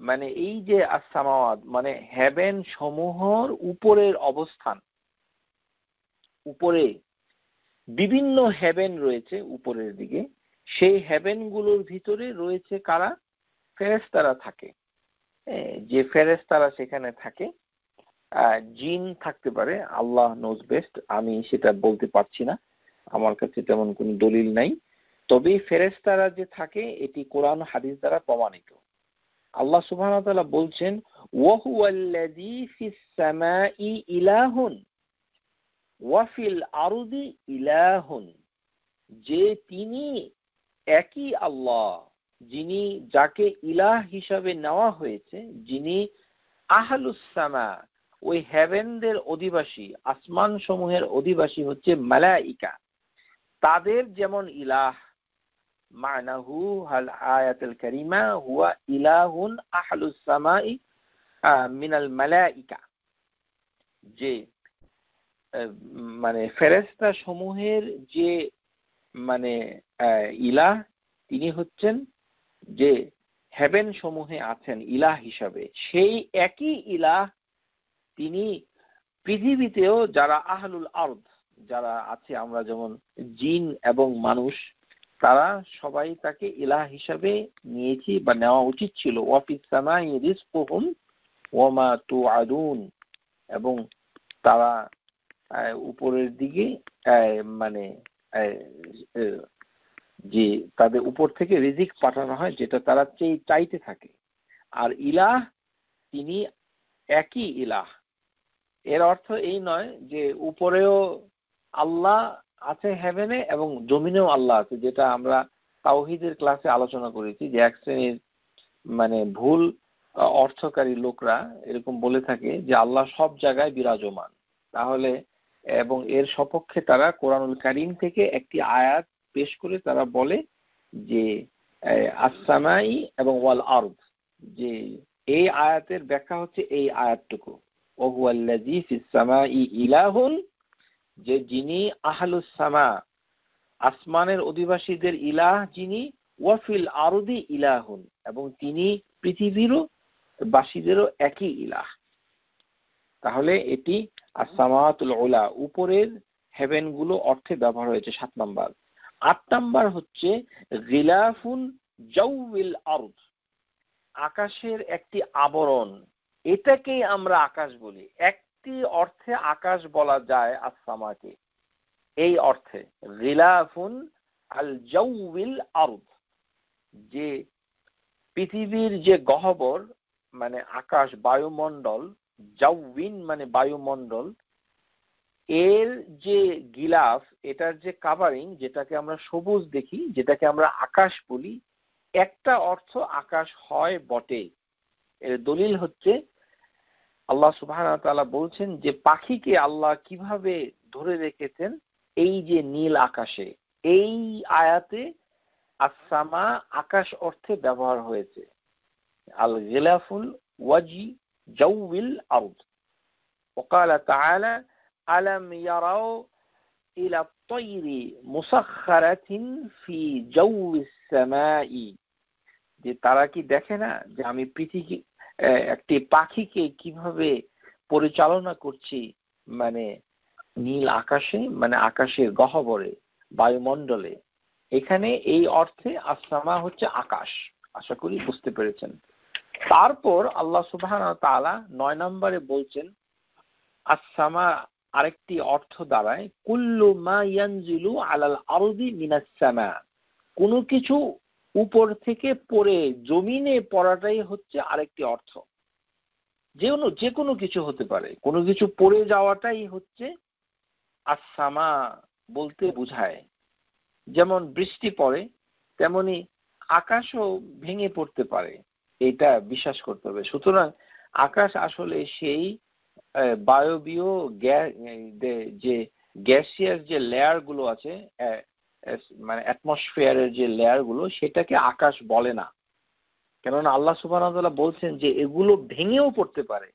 মানে এই যে আস-সামাওয়াত মানে হেভেন সমূহর উপরের অবস্থান। উপরে বিভিন্ন হেভেন রয়েছে উপরের দিকে, সেই হেভেন গুলোর ভিতরে রয়েছে কারা? ফেরেশতারা থাকে। যে ফেরেশতারা সেখানে থাকে, জিন থাকতে পারে, আল্লাহ নোজ বেস্ট, আমি সেটা বলতে পারছি না, আমার কাছে তেমন কোনো দলিল নাই। তবে ফেরেশতারা যে থাকে এটি কোরআন হাদিস দ্বারা প্রমাণিত। আল্লাহ সুবহানাহু ওয়া তাআলা বলছেন ওয়া হুয়াল্লাযী ফিস সামাই ইলাহুন ওয়া ফিল আরদি ইলাহুন, যে তিনি একই আল্লাহ, যিনি যাকে ইলাহ হিসাবে নেওয়া হয়েছে, যিনি আহলুস সামা, ওই হেভেনদের অধিবাসী, আসমান সমূহের অধিবাসী হচ্ছে মালাইকা, তাদের যেমন ইলাহ। মানাহু হাল আয়াতুল কারীমা হুয়া ইলাহুন আহলুস সামাই মিনাল মালাইকা, যে মানে ফেরেশতা সমূহের যে মানে ইলাহ, তিনি হচ্ছেন যে হেভেন সমূহে আছেন ইলাহ হিসাবে, সেই একই ইলাহ তিনি পৃথিবীতেও যারা আহলুল আরদ যারা আছে, আমরা যেমন জিন এবং মানুষ, তারা সবাই তাকে ইলাহ হিসাবে নিয়েছি বা নেওয়া উচিত ছিল। ওয়াফিস সামাই রিজকুহুম ওয়া মা তুআদুন, এবং তারা উপরের দিকে মানে যে তাদের উপর থেকে রিজিক পাঠানো হয় যেটা তারা চাইতে থাকে। আর ইলাহ তিনি একই ইলাহ। এর অর্থ এই নয় যে উপরেও আল্লাহ আছে হেভেনে এবং জমিনেও আল্লাহ আছে, যেটা আমরা তাওহীদের ক্লাসে আলোচনা করেছি যে এক শ্রেণীর মানে ভুল অর্থকারী লোকরা এরকম বলে থাকে যে আল্লাহ সব জায়গায় বিরাজমান। তাহলে এবং এর সপক্ষে তারা কোরআনুল কারীম থেকে একটি আয়াত পেশ করে তারা বলে যে আস-সামাই এবং ওয়াল আরদ, যে এই আয়াতের ব্যাখ্যা হচ্ছে এই আয়াতটুকু, ওয়া হুয়াল্লাযী ফিস সামাই ইলাহুন, যে যিনি আহলুস সামা আসমানের অধিবাসীদের ইলাহ যিনি, ওয়া ফিল আরদি ইলাহুন, এবং তিনি পৃথিবীরও বাসীদেরও একই ইলাহ। তাহলে এটি as-সামাওয়াতুল উলা, উপরের হেভেন গুলো অর্থে ব্যবহার হয়েছে 7 নাম্বার। 8 নাম্বার হচ্ছে গিলাফুন জাউবিল আরদ, আকাশের একটি আবরণ, এটাকেই আমরা আকাশ বলি। একটি অর্থে আকাশ বলা যায় as-সামাকে, এই অর্থে গিলাফুন আল জাউবিল আরদ, যে পৃথিবীর যে গহ্বর মানে আকাশ বায়ুমণ্ডল, জাউবিন মানে বায়ুমণ্ডল, এর যে গিলাফ, এটার যে কাভারিং, যেটাকে আমরা সবুজ দেখি, যেটাকে আমরা আকাশ বলি, একটা অর্থ আকাশ হয় বটে। এর দলিল হচ্ছে আল্লাহ সুবহানাহু ওয়া তাআলা বলছেন যে পাখিকে আল্লাহ কিভাবে ধরে রেখেছেন এই যে নীল আকাশে। এই আয়াতে আস-সামা আকাশ অর্থে ব্যবহার হয়েছে, আল গিলাফুল ওয়াজি জাউবিল আরদ। وقال تعالى ألم يروا إلى الطير مسخرة في جو السماء, যে তারা কি দেখে না যে আমি পৃথিবী একটি পাখিকে কিভাবে পরিচালনা করছি মানে নীল আকাশে, মানে আকাশের গহ্বরে বায়ুমণ্ডলে। এখানে এই অর্থে আস-সামা হচ্ছে আকাশ। আশা করি বুঝতে পেরেছেন। তারপর আল্লাহ সুবহানাহু ওয়া তাআলা 9 নম্বরে বলছেন আস-সামা আরেকটি অর্থ দাঁড়ায় কুল্লু মা ইয়ানজিলু আলাল আরদি মিনাস সামা, কোনো কিছু উপর থেকে পড়ে জমিনে পড়াটাই হচ্ছে আরেকটি অর্থ। যে কোনো কিছু হতে পারে, কোনো কিছু পড়ে যাওয়াটাই হচ্ছে আস-সামা বলতে বোঝায়। যেমন বৃষ্টি পড়ে, তেমনি আকাশও ভেঙে পড়তে পারে, এটা বিশ্বাস করতে হবে। সুতরাং আকাশ আসলে সেই বায়বীয় যে গ্যাসিয়াস যে লেয়ার গুলো আছে, মানে অ্যাটমসফিয়ারের যে লেয়ার গুলো, সেটাকে আকাশ বলে না। কেননা আল্লাহ সুবহানাহু ওয়া তাআলা বলছেন যে এগুলো ভেঙেও পড়তে পারে।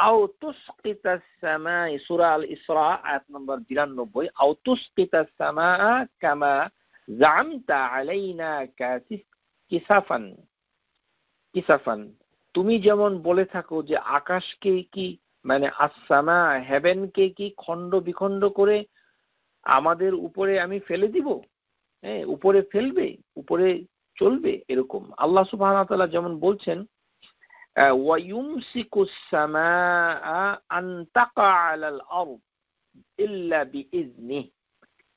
আও তুসকিতাস সামাই, সূরা আল ইসরা আয়াত নম্বর 92, আও তুসকিতাস সামাআ কামা জামতা আলাইনা কিসাফান, তুমি যেমন বলে থাকো যে আকাশকে কি মানে আস-সামা হেভেনকে কি খণ্ড বিখণ্ড করে আমাদের উপরে আমি ফেলে দিব, হ্যাঁ উপরে ফেলবে, উপরে চলবে, এরকম আল্লাহ সুবহানাহু ওয়া তাআলা যেমন বলছেন ওয়া ইউমসিকুস সামাআ আন তাকা আলাল আরদ ইল্লা বিইজনিহি,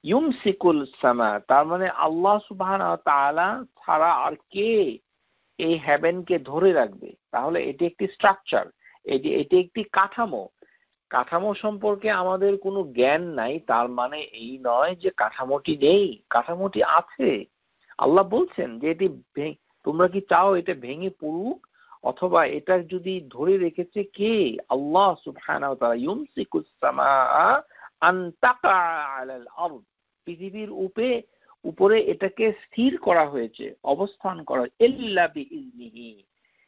ইউমসিকুল সামা, তার মানে আল্লাহ সুবহানাহু ওয়া তাআলা ছাড়া আর কে এই হেভেনকে ধরে রাখবে। তাহলে এটি একটি স্ট্রাকচার, এটি একটি কাঠামো সম্পর্কে আমাদের কোনো জ্ঞান নাই, তার মানে এই নয় যে কাঠামোটি নেই, কাঠামোটি আছে। আল্লাহ বলছেন যে এটি তোমরা কি চাও এটা ভেঙে পড়ুক, অথবা এটা যদি ধরে রেখেছে কে? আল্লাহ সুবহানাহু ওয়া তাআলা। ইউমসিকুস সামাআ আন তাকা আলাল আরদ, পৃথিবীর উপরে এটাকে স্থির করা হয়েছে, অবস্থান করা, ইল্লা বিইজনিহি,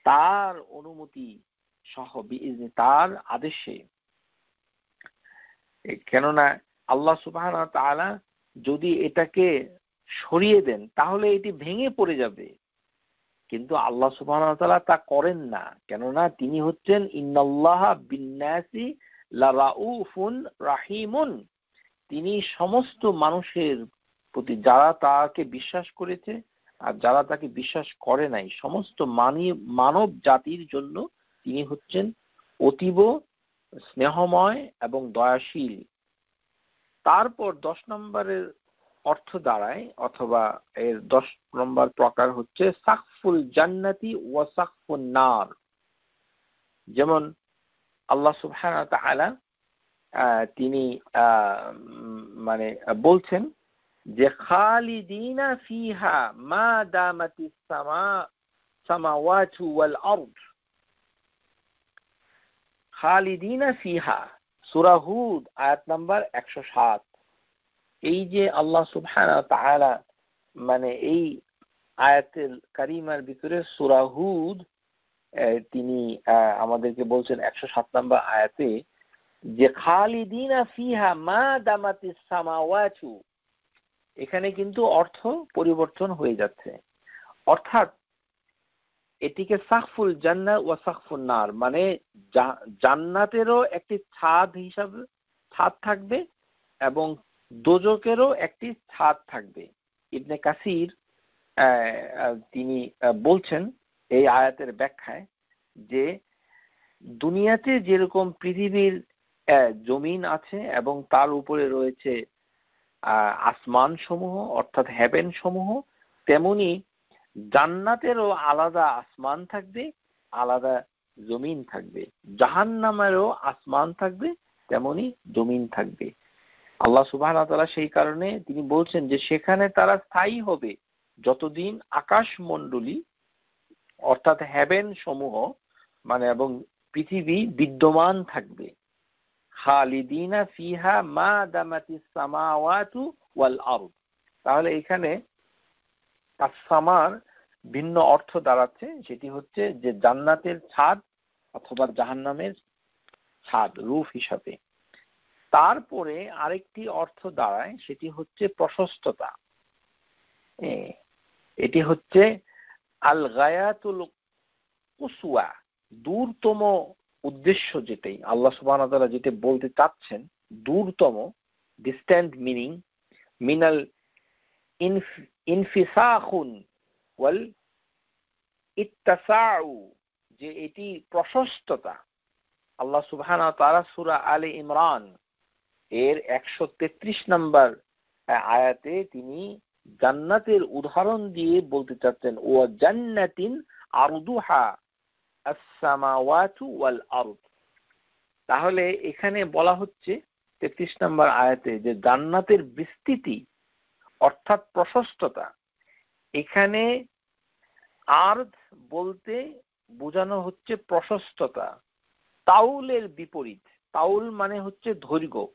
তার অনুমতি সহ, বিইজনি তার আদেশে। কেননা আল্লাহ সুবহানাহু ওয়া তাআলা যদি এটাকে সরিয়ে দেন তাহলে এটি ভেঙে পড়ে যাবে, কিন্তু আল্লাহ সুবহানাহু ওয়া তাআলা তা করেন না। কেননা তিনি হচ্ছেন ইন্নাল্লাহা বিন-নাসি লারাউফুন রাহিমুন, তিনি সমস্ত মানুষের প্রতি, যারা তাকে বিশ্বাস করেছে আর যারা তাকে বিশ্বাস করে নাই, সমস্ত মানব জাতির জন্য তিনি হচ্ছেন অতীব স্নেহময় এবং দয়াশীল। তারপর 10 নম্বরের অর্থ দাঁড়ায়, অথবা এর 10 নম্বর প্রকার হচ্ছে সাকফুল জান্নাতি ওয়া সাকফুন নার। যেমন আল্লাহ সুবহানাহু ওয়া তাআলা তিনি মানে বলছেন যে খালিদিনা ফিহা মা দামাতিস সামাওয়াতু ওয়াল আরদ, খালিদিনা ফিহা, সূরা হুদ আয়াত নাম্বার 107। এই যে আল্লাহ সুবহানাহু ওয়া তাআলা মানে এই আয়াতের কারিমার ভিতরে সূরা হুদ তিনি আমাদেরকে বলছেন 107 নম্বর আয়াতে যে খালিদিনা ফিহা মা দামাতিস সামাওয়াতু, এখানে কিন্তু অর্থ পরিবর্তন হয়ে যাচ্ছে। অর্থাৎ এটিকে সাকফুল জান্নাহ ওয়া সাকফুন নার, মানে জান্নাতেরও একটি ছাদ হিসাবে ছাদ থাকবে এবং দোজখেরও একটি ছাদ থাকবে। ইবনে কাসির তিনি বলছেন এই আয়াতের ব্যাখ্যায় যে দুনিয়াতে যেরকম পৃথিবীর জমিন আছে এবং তার উপরে রয়েছে আসমান সমূহ অর্থাৎ হেভেন সমূহ, তেমনি জান্নাতেরও আলাদা আসমান থাকবে, আলাদা জমিন থাকবে। জাহান্নামেরও আসমান থাকবে, তেমনি জমিন থাকবে। আল্লাহ সুবহানাহু ওয়া তাআলা সেই কারণে তিনি বলছেন যে সেখানে তারা স্থায়ী হবে যতদিন আকাশমণ্ডলী অর্থাৎ হেভেন সমূহ মানে এবং পৃথিবী বিদ্যমান থাকবে। খালিদিনা ফিহা মা দামাতিস সামাওয়াতু ওয়াল আরদ। তাহলে এখানে আস-সামার ভিন্ন অর্থ দাঁড়াচ্ছে, সেটি হচ্ছে যে জান্নাতের ছাদ অথবা জাহান্নামের ছাদ, রূফ হিসাবে। তারপরে আরেকটি অর্থ দাঁড়ায়, সেটি হচ্ছে প্রশস্ততা। এটি হচ্ছে আল গায়াতুল কুসওয়া, দূরতম উদ্দেশ্য, যেটাই আল্লাহ সুবহানাহু ওয়া তাআলা যেটা বলতে চাচ্ছেন, দূরতম, ডিস্ট্যান্ট মিনিং মিনাল ইনফিসাখুন ওয়াল ইত্তাসাউ, যে এটি প্রশস্ততা। আল্লাহ সুবহানাহু ওয়া তাআলা সূরা আলে ইমরান এর 133 নম্বর আয়াতে তিনি জান্নাতের উদাহরণ দিয়ে বলতে চাচ্ছেন, ওয়া জান্নাতিন আরদুহা আস-সামাওয়াতু ওয়াল আরদ। তাহলে এখানে বলা হচ্ছে 33 নম্বর আয়াতে যে জান্নাতের বিস্তৃতি অর্থাৎ প্রশস্ততা। এখানে আরদ বলতে বোঝানো হচ্ছে প্রশস্ততা, তাউলের বিপরীত। তাউল মানে হচ্ছে দৈর্ঘ্য।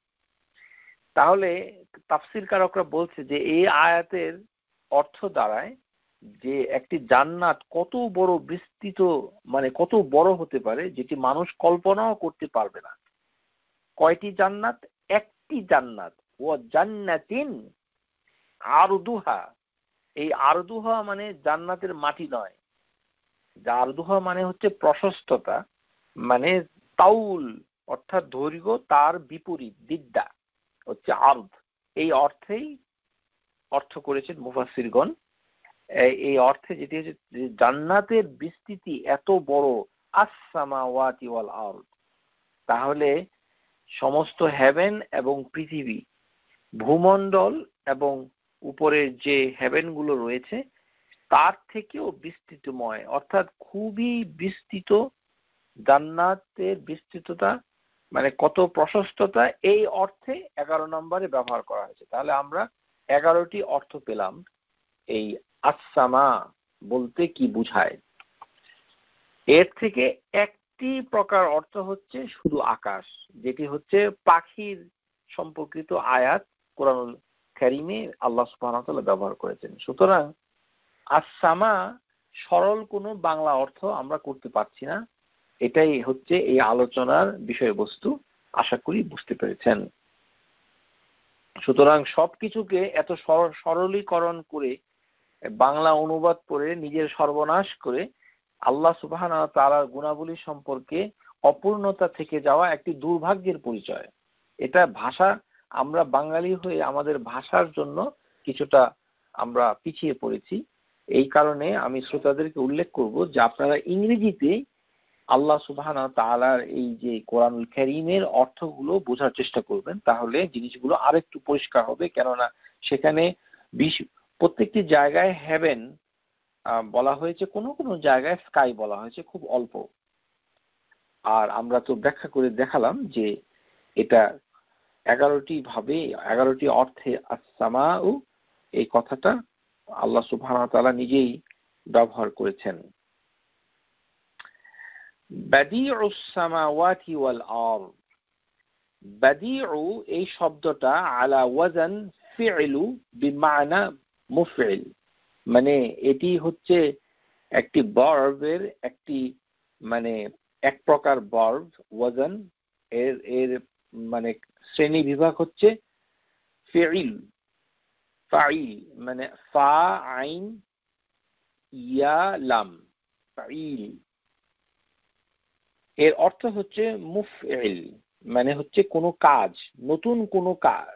তাহলে তাফসীরকারকরা বলছে যে এই আয়াতের অর্থ দাঁড়ায় যে একটি জান্নাত কত বড় বিস্তৃত, মানে কত বড় হতে পারে যেটি মানুষ কল্পনাও করতে পারবে না। কয়টি জান্নাত? একটি জান্নাত। ওয়া জান্নাতিন আরদুহা, এই আরদুহা মানে জান্নাতের মাটি নয়, আরদুহা মানে হচ্ছে প্রশস্ততা, মানে তাউল অর্থাৎ দৈর্ঘ্য, তার বিপরীত দিদ্দা হচ্ছে আরদ। এই অর্থেই অর্থ করেছেন মুফাসসিরগণ। এই অর্থে যেটি হচ্ছে জান্নাতের বিস্তৃতি এত বড়, আস-সামাওয়াতি ওয়াল আরদ, তাহলে সমস্ত হেভেন এবং পৃথিবী, ভূমণ্ডল এবং উপরের যে হেভেন গুলো রয়েছে তার থেকেও বিস্তৃতময়, অর্থাৎ খুবই বিস্তৃত। জান্নাতের বিস্তৃততা মানে কত প্রশস্ততা, এই অর্থে 11 নম্বরে ব্যবহার করা হয়েছে। তাহলে আমরা 11টি অর্থ পেলাম এই আস-সামা বলতে কি বুঝায়। এর থেকে একটি প্রকার অর্থ হচ্ছে শুধু আকাশ, যেটি হচ্ছে পাখির সম্পর্কিত আয়াত কোরআনুল কারীমে আল্লাহ সুবহানাহু ওয়া তাআলা ব্যবহার করেছেন। সুতরাং আস-সামা সরল কোনো বাংলা অর্থ আমরা করতে পারছি না। এটাই হচ্ছে এই আলোচনার বিষয়বস্তু। আশা করি বুঝতে পেরেছেন। সুতরাং সবকিছুকে এত সরলীকরণ করে বাংলা অনুবাদ করে নিজের সর্বনাশ করে আল্লাহ সুবহানাহু ওয়া তাআলার গুণাবলী সম্পর্কে অপূর্ণতা থেকে যাওয়া একটি দুর্ভাগ্যের পরিচয়। এটা ভাষা, আমরা বাঙালি হয়ে আমাদের ভাষার জন্য কিছুটা আমরা পিছিয়ে পড়েছি। এই কারণে আমি শ্রোতাদেরকে উল্লেখ করব যে আপনারা ইংরেজিতে আল্লাহ সুবহানাহু ওয়া তাআলার এই যে কোরআনুল কারীমের অর্থগুলো বোঝার চেষ্টা করবেন, তাহলে জিনিসগুলো আরেকটু পরিষ্কার হবে। কেননা সেখানে প্রত্যেকটি জায়গায় হেভেন বলা হয়েছে, কোনো কোনো জায়গায় স্কাই বলা হয়েছে, খুব অল্প। আর আমরা তো ব্যাখ্যা করে দেখালাম যে এটা 11টি ভাবে 11টি অর্থে আস-সামাউ এই কথাটা আল্লাহ সুবহানাহু ওয়া তাআলা নিজেই ব্যবহার করেছেন। বাদিউস সামাওয়াতি ওয়াল আরদ, বাদিউ এই শব্দটা আলা ওয়াজান ফি'লু বিমানা মুফইল, মানে এটি হচ্ছে একটি ভার্বের একটি মানে এক প্রকার ভার্ব। ওয়াজান এর এর মানে শ্রেণী বিভাগ হচ্ছে ফি'ল, ফাইল, মানে ফা আইন ইয়া লাম, ফাইল। এর অর্থ হচ্ছে মুফইল, মানে হচ্ছে কোনো কাজ, নতুন কোনো কাজ,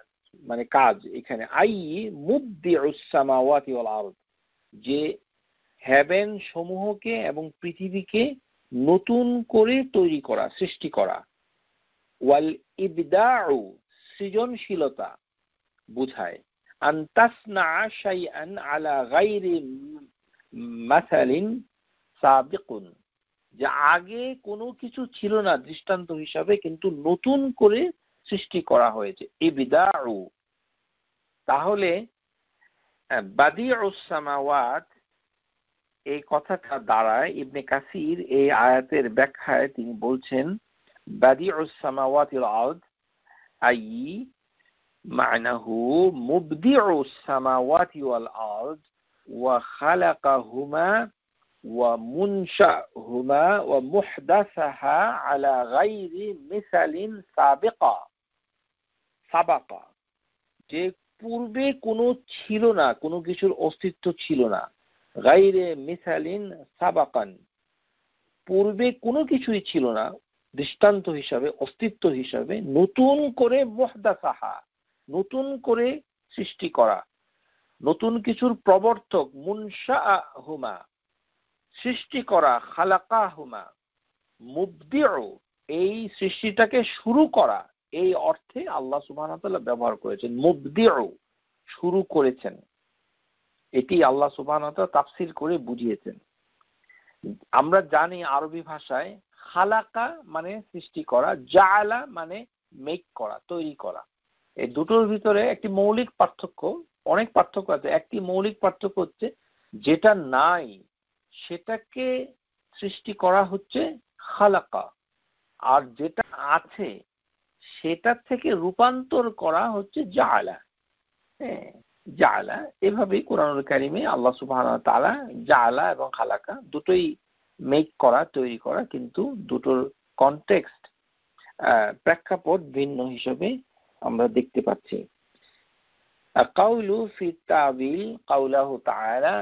মানে কাজ। এখানে আই মুবদিউস সামাওয়াতি ওয়াল আরদ, যে হেভেন সমূহকে এবং পৃথিবীকে নতুন করে তৈরি করা, সৃষ্টি করা। ওয়াল ইবদাউ সৃজনশীলতা বুঝায়। আন তাসনা শাইআন আলা গায়রি মাসালিন সাবিকুন, যে আগে কোনো কিছু ছিল না দৃষ্টান্ত হিসাবে, কিন্তু নতুন করে সৃষ্টি করা হয়েছে, ইবদাউ। তাহলে বাদিউস সামাওয়াত এই কথাটা দ্বারায় ইবনে কাসির এই আয়াতের ব্যাখ্যায় তিনি বলছেন বাদিউস সামাওয়াতি ওয়াল আরদ আই মা'নাহু মুবদিউস সামাওয়াতি ওয়াল আরদ ওয়া খালাকাহুমা ওয়া মুনশাহুমা ওয়া মুহদাসাহা আলা গায়রি মিসালিন সাবাকা, যে পূর্বে কোনো ছিল না, কোনো কিছুর অস্তিত্ব ছিল না। গায়রে মিসালিন সাবাকান, পূর্বে কোনো কিছুই ছিল না দৃষ্টান্ত হিসাবে, অস্তিত্ব হিসাবে, নতুন করে মুহদাসাহা, নতুন করে সৃষ্টি করা, নতুন কিছুর প্রবর্তক, মুনশাহুমা সৃষ্টি করা, খালাকাহুমা মুবদিউ এই সৃষ্টিটাকে শুরু করা, এই অর্থে আল্লাহ সুবহানাহু ওয়া তাআলা ব্যবহার করেছেন। মুবদিউ শুরু করেছেন, এটি আল্লাহ সুবহানাহু ওয়া তাআলা তাফসীর করে বুঝিয়েছেন। আমরা জানি আরবি ভাষায় খালাকা মানে সৃষ্টি করা, জাআলা মানে মেক করা, তৈরি করা। এই দুটোর ভিতরে একটি মৌলিক পার্থক্য, অনেক পার্থক্য আছে। একটি মৌলিক পার্থক্য হচ্ছে যেটা নাই সেটাকে সৃষ্টি করা হচ্ছে খালাকা, আর যেটা আছে সেটা থেকে রূপান্তর করা হচ্ছে জাআলা। হ্যাঁ, জাআলা, এভাবেই কোরআনুল কারীমে আল্লাহ সুবহানাহু ওয়া তাআলা জাআলা এবং খালাকা দুটোই মেক করা, তৈরি করা, কিন্তু দুটোর কনটেক্সট, প্রেক্ষাপট ভিন্ন হিসেবে আমরা দেখতে পাচ্ছি। কাউলু ফি তাবিল কাউলাহু তাআলা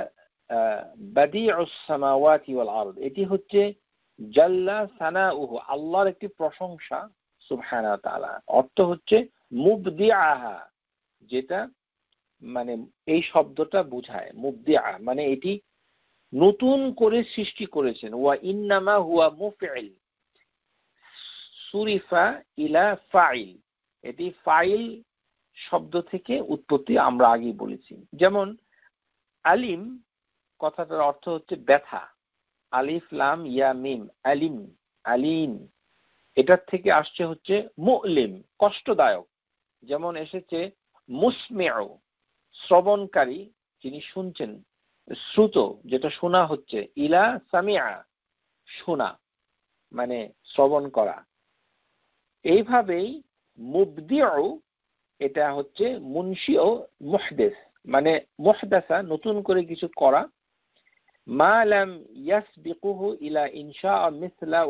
বাদিউস সামাওয়াতি ওয়াল আরদ, এটি হচ্ছে জাল্লা সানাউহু, আল্লাহর একটি প্রশংসা সুবহানাহু ওয়া তাআলা। অর্থ হচ্ছে মুবদিআহা, যেটা মানে এই শব্দটা বুঝায়, মুবদিআ মানে এটি নতুন করে সৃষ্টি করেছেন। ওয়া ইন্নামা হুয়া মুফইল সুরিফা ইলা ফাইল, এটি ফাইল শব্দ থেকে উৎপত্তি, আমরা আগেই বলেছি। যেমন আলিম কথাটার অর্থ হচ্ছে ব্যথা, আলিফ লাম ইয়া মিম, আলিম, আলিম, এটার থেকে আসছে হচ্ছে মুলিম, কষ্টদায়ক। যেমন এসেছে মুসমিউ, শ্রবণকারী, যিনি শুনছেন, শ্রুত, যেটা শোনা হচ্ছে, ইলা সামিআ, শোনা মানে শ্রবণ করা। এইভাবেই মুবদিউ এটা হচ্ছে মুনশি ও মুহদিস, মানে মুহদাসা নতুন করে কিছু করা। মা লাম ইয়াসবিকুহু ইলা ইনশা মিসলা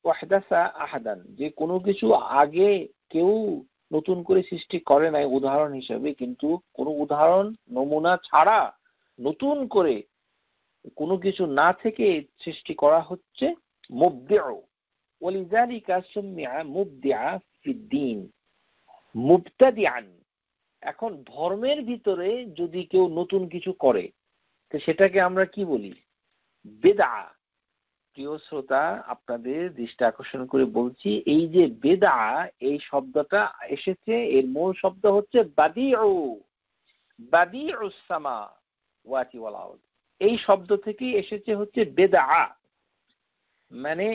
ওয়াহদাসা আহাদান, যে কোনো কিছু আগে কেউ নতুন করে সৃষ্টি করে নাই উদাহরণ হিসেবে, কিন্তু কোনো উদাহরণ নমুনা ছাড়া নতুন করে কোনো কিছু না থেকে সৃষ্টি করা হচ্ছে মুবদিউ। ওয়ালিযালিকা সুমিআ মুবদিআ ফিদ্দীন মুবতাদিআন। এখন ধর্মের ভিতরে যদি কেউ নতুন কিছু করে তো সেটাকে আমরা কি বলি? বিদআ। প্রিয় শ্রোতা, আপনাদের দৃষ্টি আকর্ষণ করে বলছি, এই যে বিদআ এই শব্দটা এসেছে, এর মূল শব্দ হচ্ছে বাদিউ, বাদিউস সামাওয়াতি ওয়াল আরদ। এই শব্দ থেকেই এসেছে হচ্ছে বিদআ, মানে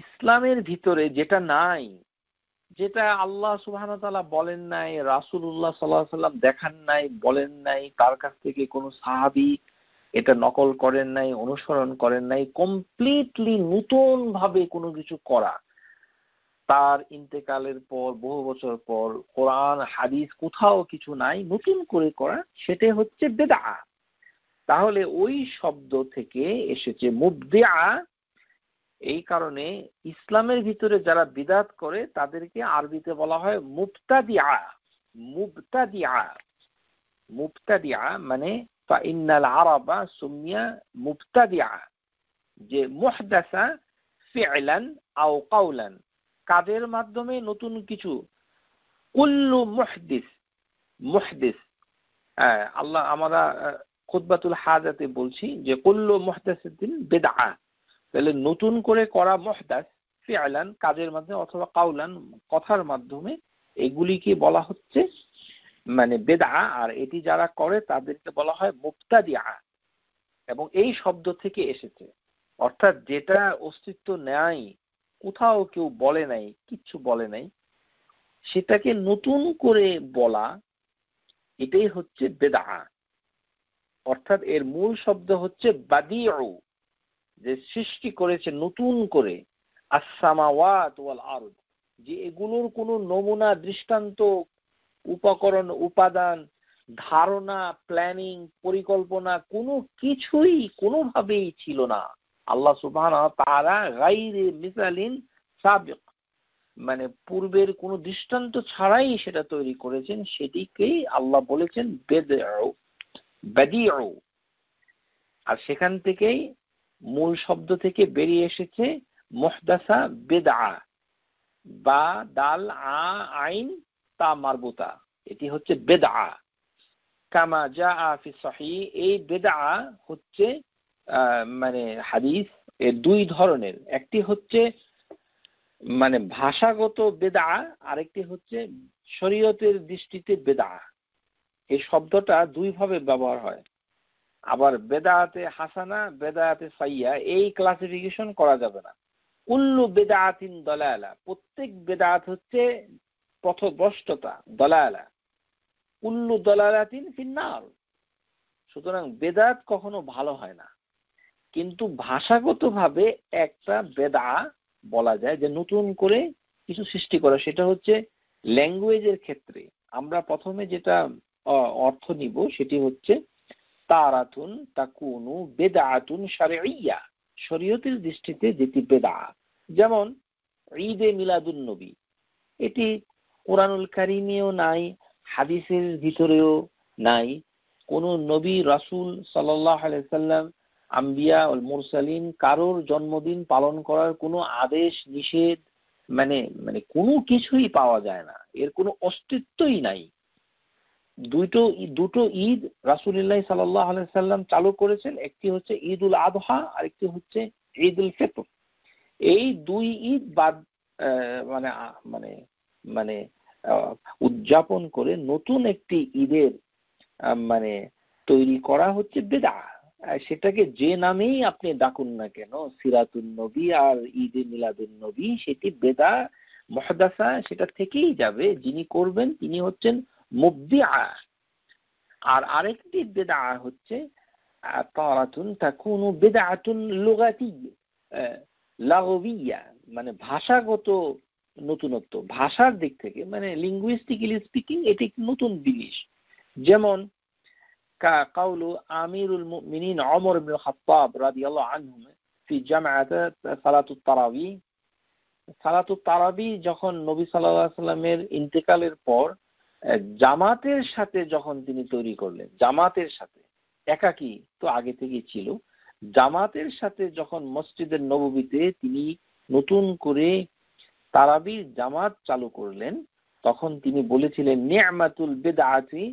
ইসলামের ভিতরে যেটা নাই যেটা আল্লাহ সুবহানাহু ওয়া তাআলা বলেন নাই, রাসূলুল্লাহ সাল্লাল্লাহু আলাইহি ওয়াসাল্লাম দেখান নাই, বলেন নাই, তার কাছ থেকে কোনো সাহাবী এটা নকল করেন নাই, অনুসরণ করেন নাই, কমপ্লিটলি নতুন ভাবে কোনো কিছু করা, তার ইন্তেকালের পর বহু বছর পর কোরআন হাদিস কোথাও কিছু নাই, নতুন করে করা, সেটাই হচ্ছে বিদআ। তাহলে ওই শব্দ থেকে এসেছে মুবদিআ। এই কারণে ইসলামের ভিতরে যারা বিদআত করে তাদেরকে আরবিতে বলা হয় মুবতাদিআ। মুবতাদিআ, মুবতাদিআ মানে ফাইন্নাল আরাবা সুমিয়া মুবতাদিআ, যে মুহদাসা ফি'লান আও কাওলান, কাজের মাধ্যমে নতুন কিছু। কুল্লু মুহদিস, মুহদিস, আল্লাহ আমরা খুতবাতুল হাজাতে বলছি যে কুল্লু মুহদাসাতিন বিদআ, তাহলে নতুন করে করা মুহদাস ফি'লান কাজের মাধ্যমে অথবা কাওলান কথার মাধ্যমে, এগুলিকে বলা হচ্ছে মানে বিদআ। আর এটি যারা করে তাদেরকে বলা হয় মুবতাদিআ, এবং এই শব্দ থেকে এসেছে। অর্থাৎ যেটা অস্তিত্ব নেয়, কোথাও কেউ বলে নাই, কিচ্ছু বলে নাই, সেটাকে নতুন করে বলা, এটাই হচ্ছে বিদআ। অর্থাৎ এর মূল শব্দ হচ্ছে বাদিউ, যে সৃষ্টি করেছে নতুন করে, আস-সামাওয়াত ওয়াল আরদ, যে এগুলোর কোনো নমুনা, দৃষ্টান্ত, উপকরণ, উপাদান, ধারণা, প্ল্যানিং, পরিকল্পনা কোনো কিছুই কোনোভাবেই ছিল না। আল্লাহ সুবহানাহু ওয়া তাআলা গায়রে মিসালিন সাবিক, মানে পূর্বের কোনো দৃষ্টান্ত ছাড়াই সেটা তৈরি করেছেন, সেটিকেই আল্লাহ বলেছেন বেদউ, বাদিউ। আর সেখান থেকেই মূল শব্দ থেকে বেরিয়ে এসেছে মুহদাসা বিদআ, বা দাল আ আইন তা মারবুতা, এটি হচ্ছে বিদআ। কামা জাআ ফি সহিহ, এই বিদআ হচ্ছে মানে হাদিস এর দুই ধরনের, একটি হচ্ছে মানে ভাষাগত বিদআ, আরেকটি হচ্ছে শরীয়তের দৃষ্টিতে বিদআ। এই শব্দটা দুই ভাবে ব্যবহার হয়। আবার বেদাতে হাসানা, বেদাতে সাইয়্যা, এই ক্লাসিফিকেশন করা যাবে না। কুল্লু বিদআতিন দালালা, প্রত্যেক বিদআত হচ্ছে পথভ্রষ্টতা, দালালা। কুল্লু দালালাতিন ফিন্নার, সুতরাং বেদাত কখনো ভালো হয় না। কিন্তু ভাষাগতভাবে একটা বেদআ বলা যায় যে নতুন করে কিছু সৃষ্টি করা, সেটা হচ্ছে ল্যাঙ্গুয়েজের ক্ষেত্রে আমরা প্রথমে যেটা অর্থ নিব সেটি হচ্ছে তারাতুন তাকুনু বিদআতুন শারঈয়্যা, শরীয়তের দৃষ্টিতে যেটি বেদআ। যেমন ঈদে মিলাদুন নবী, এটি কোরআনুল কারীমেও নাই, হাদিসের ভিতরেও নাই। কোন নবী রাসূল সাল্লাল্লাহু আলাইহি সাল্লাম, আম্বিয়া ওয়াল মুরসালিন কারোর জন্মদিন পালন করার কোনো আদেশ নিষেধ মানে মানে কোনো কিছুই পাওয়া যায় না, এর কোনো অস্তিত্বই নাই। দুটো ঈদ রাসূলুল্লাহ সাল্লাল্লাহু আলাইহি সাল্লাম চালু করেছেন, একটি হচ্ছে ঈদুল আযহা আর একটি হচ্ছে ঈদুল ফিতর। এই দুই ঈদ বাদ মানে মানে মানে উদযাপন করে নতুন একটি ঈদের মানে তৈরি করা হচ্ছে বিদআ। সেটাকে যে নামেই আপনি ডাকুন না কেন, সিরাতুন নবী আর ঈদে মিলাদুন নবী, সেটি বেদা মুহদাসা, সেটা থেকেই যাবে। যিনি করবেন তিনি হচ্ছেন মুবদিআ। আর আরেকটি বিদআ হচ্ছে তারাতুন তাকুনু বিদআতুন লুগাতিয়্যা, লাগওয়িয়্যা, মানে ভাষাগত নতুনত্ব, ভাষার দিক থেকে মানে লিঙ্গুইস্টিক্যালি স্পিকিং এটি নতুন জিনিস। যেমন কাউলু আমিরুল মুমিনিন ওমর ইবনে খাত্তাব রাদিয়াল্লাহু আনহু ফি জামাআত সালাতুত তারাবি, সালাতুত তারাবি যখন নবী সাল্লাল্লাহু আলাইহি সাল্লামের ইন্তেকালের পর জামাতের সাথে যখন তিনি তৈরি করলেন, জামাতের সাথে, একাকী তো আগে থেকেই ছিল, জামাতের সাথে যখন মসজিদের নববীতে তিনি নতুন করে তারাবির জামাত চালু করলেন, তখন তিনি বলেছিলেন নি'মাতুল বিদআতি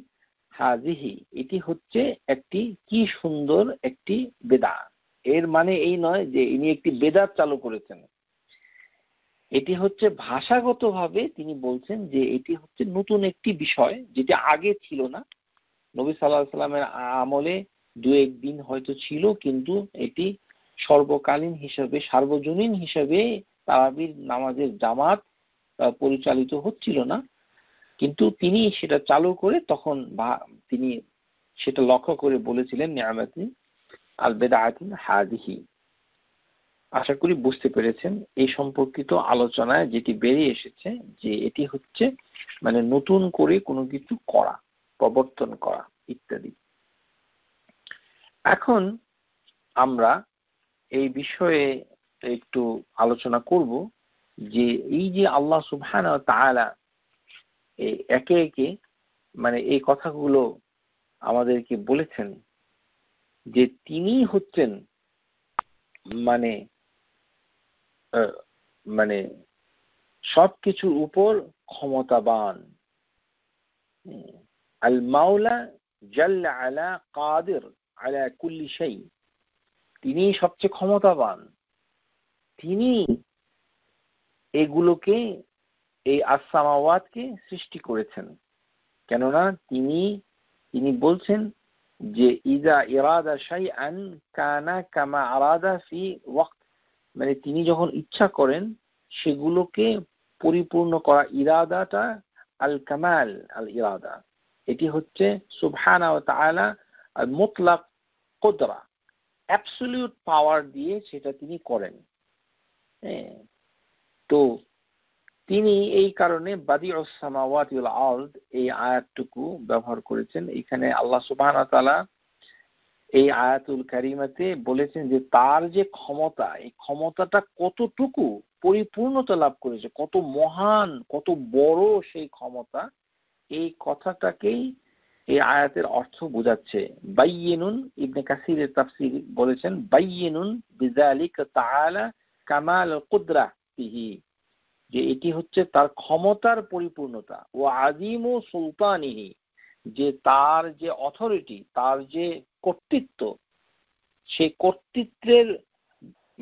হাযিহি, এটি হচ্ছে একটি কি সুন্দর একটি বিদআ। এর মানে এই নয় যে ইনি একটি বেদাত চালু করেছেন, এটি হচ্ছে ভাষাগতভাবে তিনি বলছেন যে এটি হচ্ছে নতুন একটি বিষয় যেটা আগে ছিল না। নবী সাল্লাল্লাহু আলাইহি সাল্লামের আমলে দু একদিন হয়তো ছিল, কিন্তু এটি সর্বকালীন হিসাবে, সার্বজনীন হিসাবে তারাবির নামাজের জামাত পরিচালিত হচ্ছিল না, কিন্তু তিনি সেটা চালু করে তখন তিনি সেটা লক্ষ্য করে বলেছিলেন নিয়ামতি আল বিদআতুন হাদিহি। আশা করি বুঝতে পেরেছেন এই সম্পর্কিত আলোচনায় যেটি বেরিয়ে এসেছে যে এটি হচ্ছে মানে নতুন করে কোনো কিছু করা, প্রবর্তন করা ইত্যাদি। এখন আমরা এই বিষয়ে একটু আলোচনা করব যে এই যে আল্লাহ সুবহানাহু ওয়া তাআলা একে একে মানে এই কথাগুলো আমাদেরকে বলেছেন যে তিনি হচ্ছেন মানে মানে সবকিছুর উপর ক্ষমতাবান। আল মাওলা জাল্লা আলা কাদির আলা কুল্লি শাই, তিনি সবচেয়ে ক্ষমতাবান, তিনি এগুলোকে এই আসসামাওয়াতকে সৃষ্টি করেছেন। কেননা তিনি বলছেন যে ইযা ইরাদা শাইআন কানা কামা আরাদা ফি ওয়াক্ত, মানে তিনি যখন ইচ্ছা করেন সেগুলোকে পরিপূর্ণ করা, ইরাদাটা আল কামাল আল ইরাদা, এটি হচ্ছে সুবহানাহু ওয়া তাআলা আল মুতলাক কুদরা, অ্যাবসলিউট পাওয়ার দিয়ে সেটা তিনি করেন। তো তিনি এই কারণে বাদিউস সামাওয়াতি ওয়াল আরদ এই আয়াতটুকু ব্যবহার করেছেন। এখানে আল্লাহ সুবহানাহু ওয়া তাআলা এই আয়াতুল কারিমাতে বলেছেন যে তার যে ক্ষমতা, এই ক্ষমতাটা কতটুকু পরিপূর্ণতা লাভ করেছে, কত মহান, কত বড় সেই ক্ষমতা, এই কথাটাকেই এই আয়াতের অর্থ বোঝাচ্ছে। বাইয়িনুন, ইবনে কাসিরের তাফসীর বলেছেন বাইয়িনুন বিযালিকা তাআলা কামাল কুদরাতিহি, যে এটি হচ্ছে তার ক্ষমতার পরিপূর্ণতা, ও আজিমু সুলতানিহি, যে তার যে অথরিটি, তার যে কর্তৃত্ব, সেই কর্তৃত্বের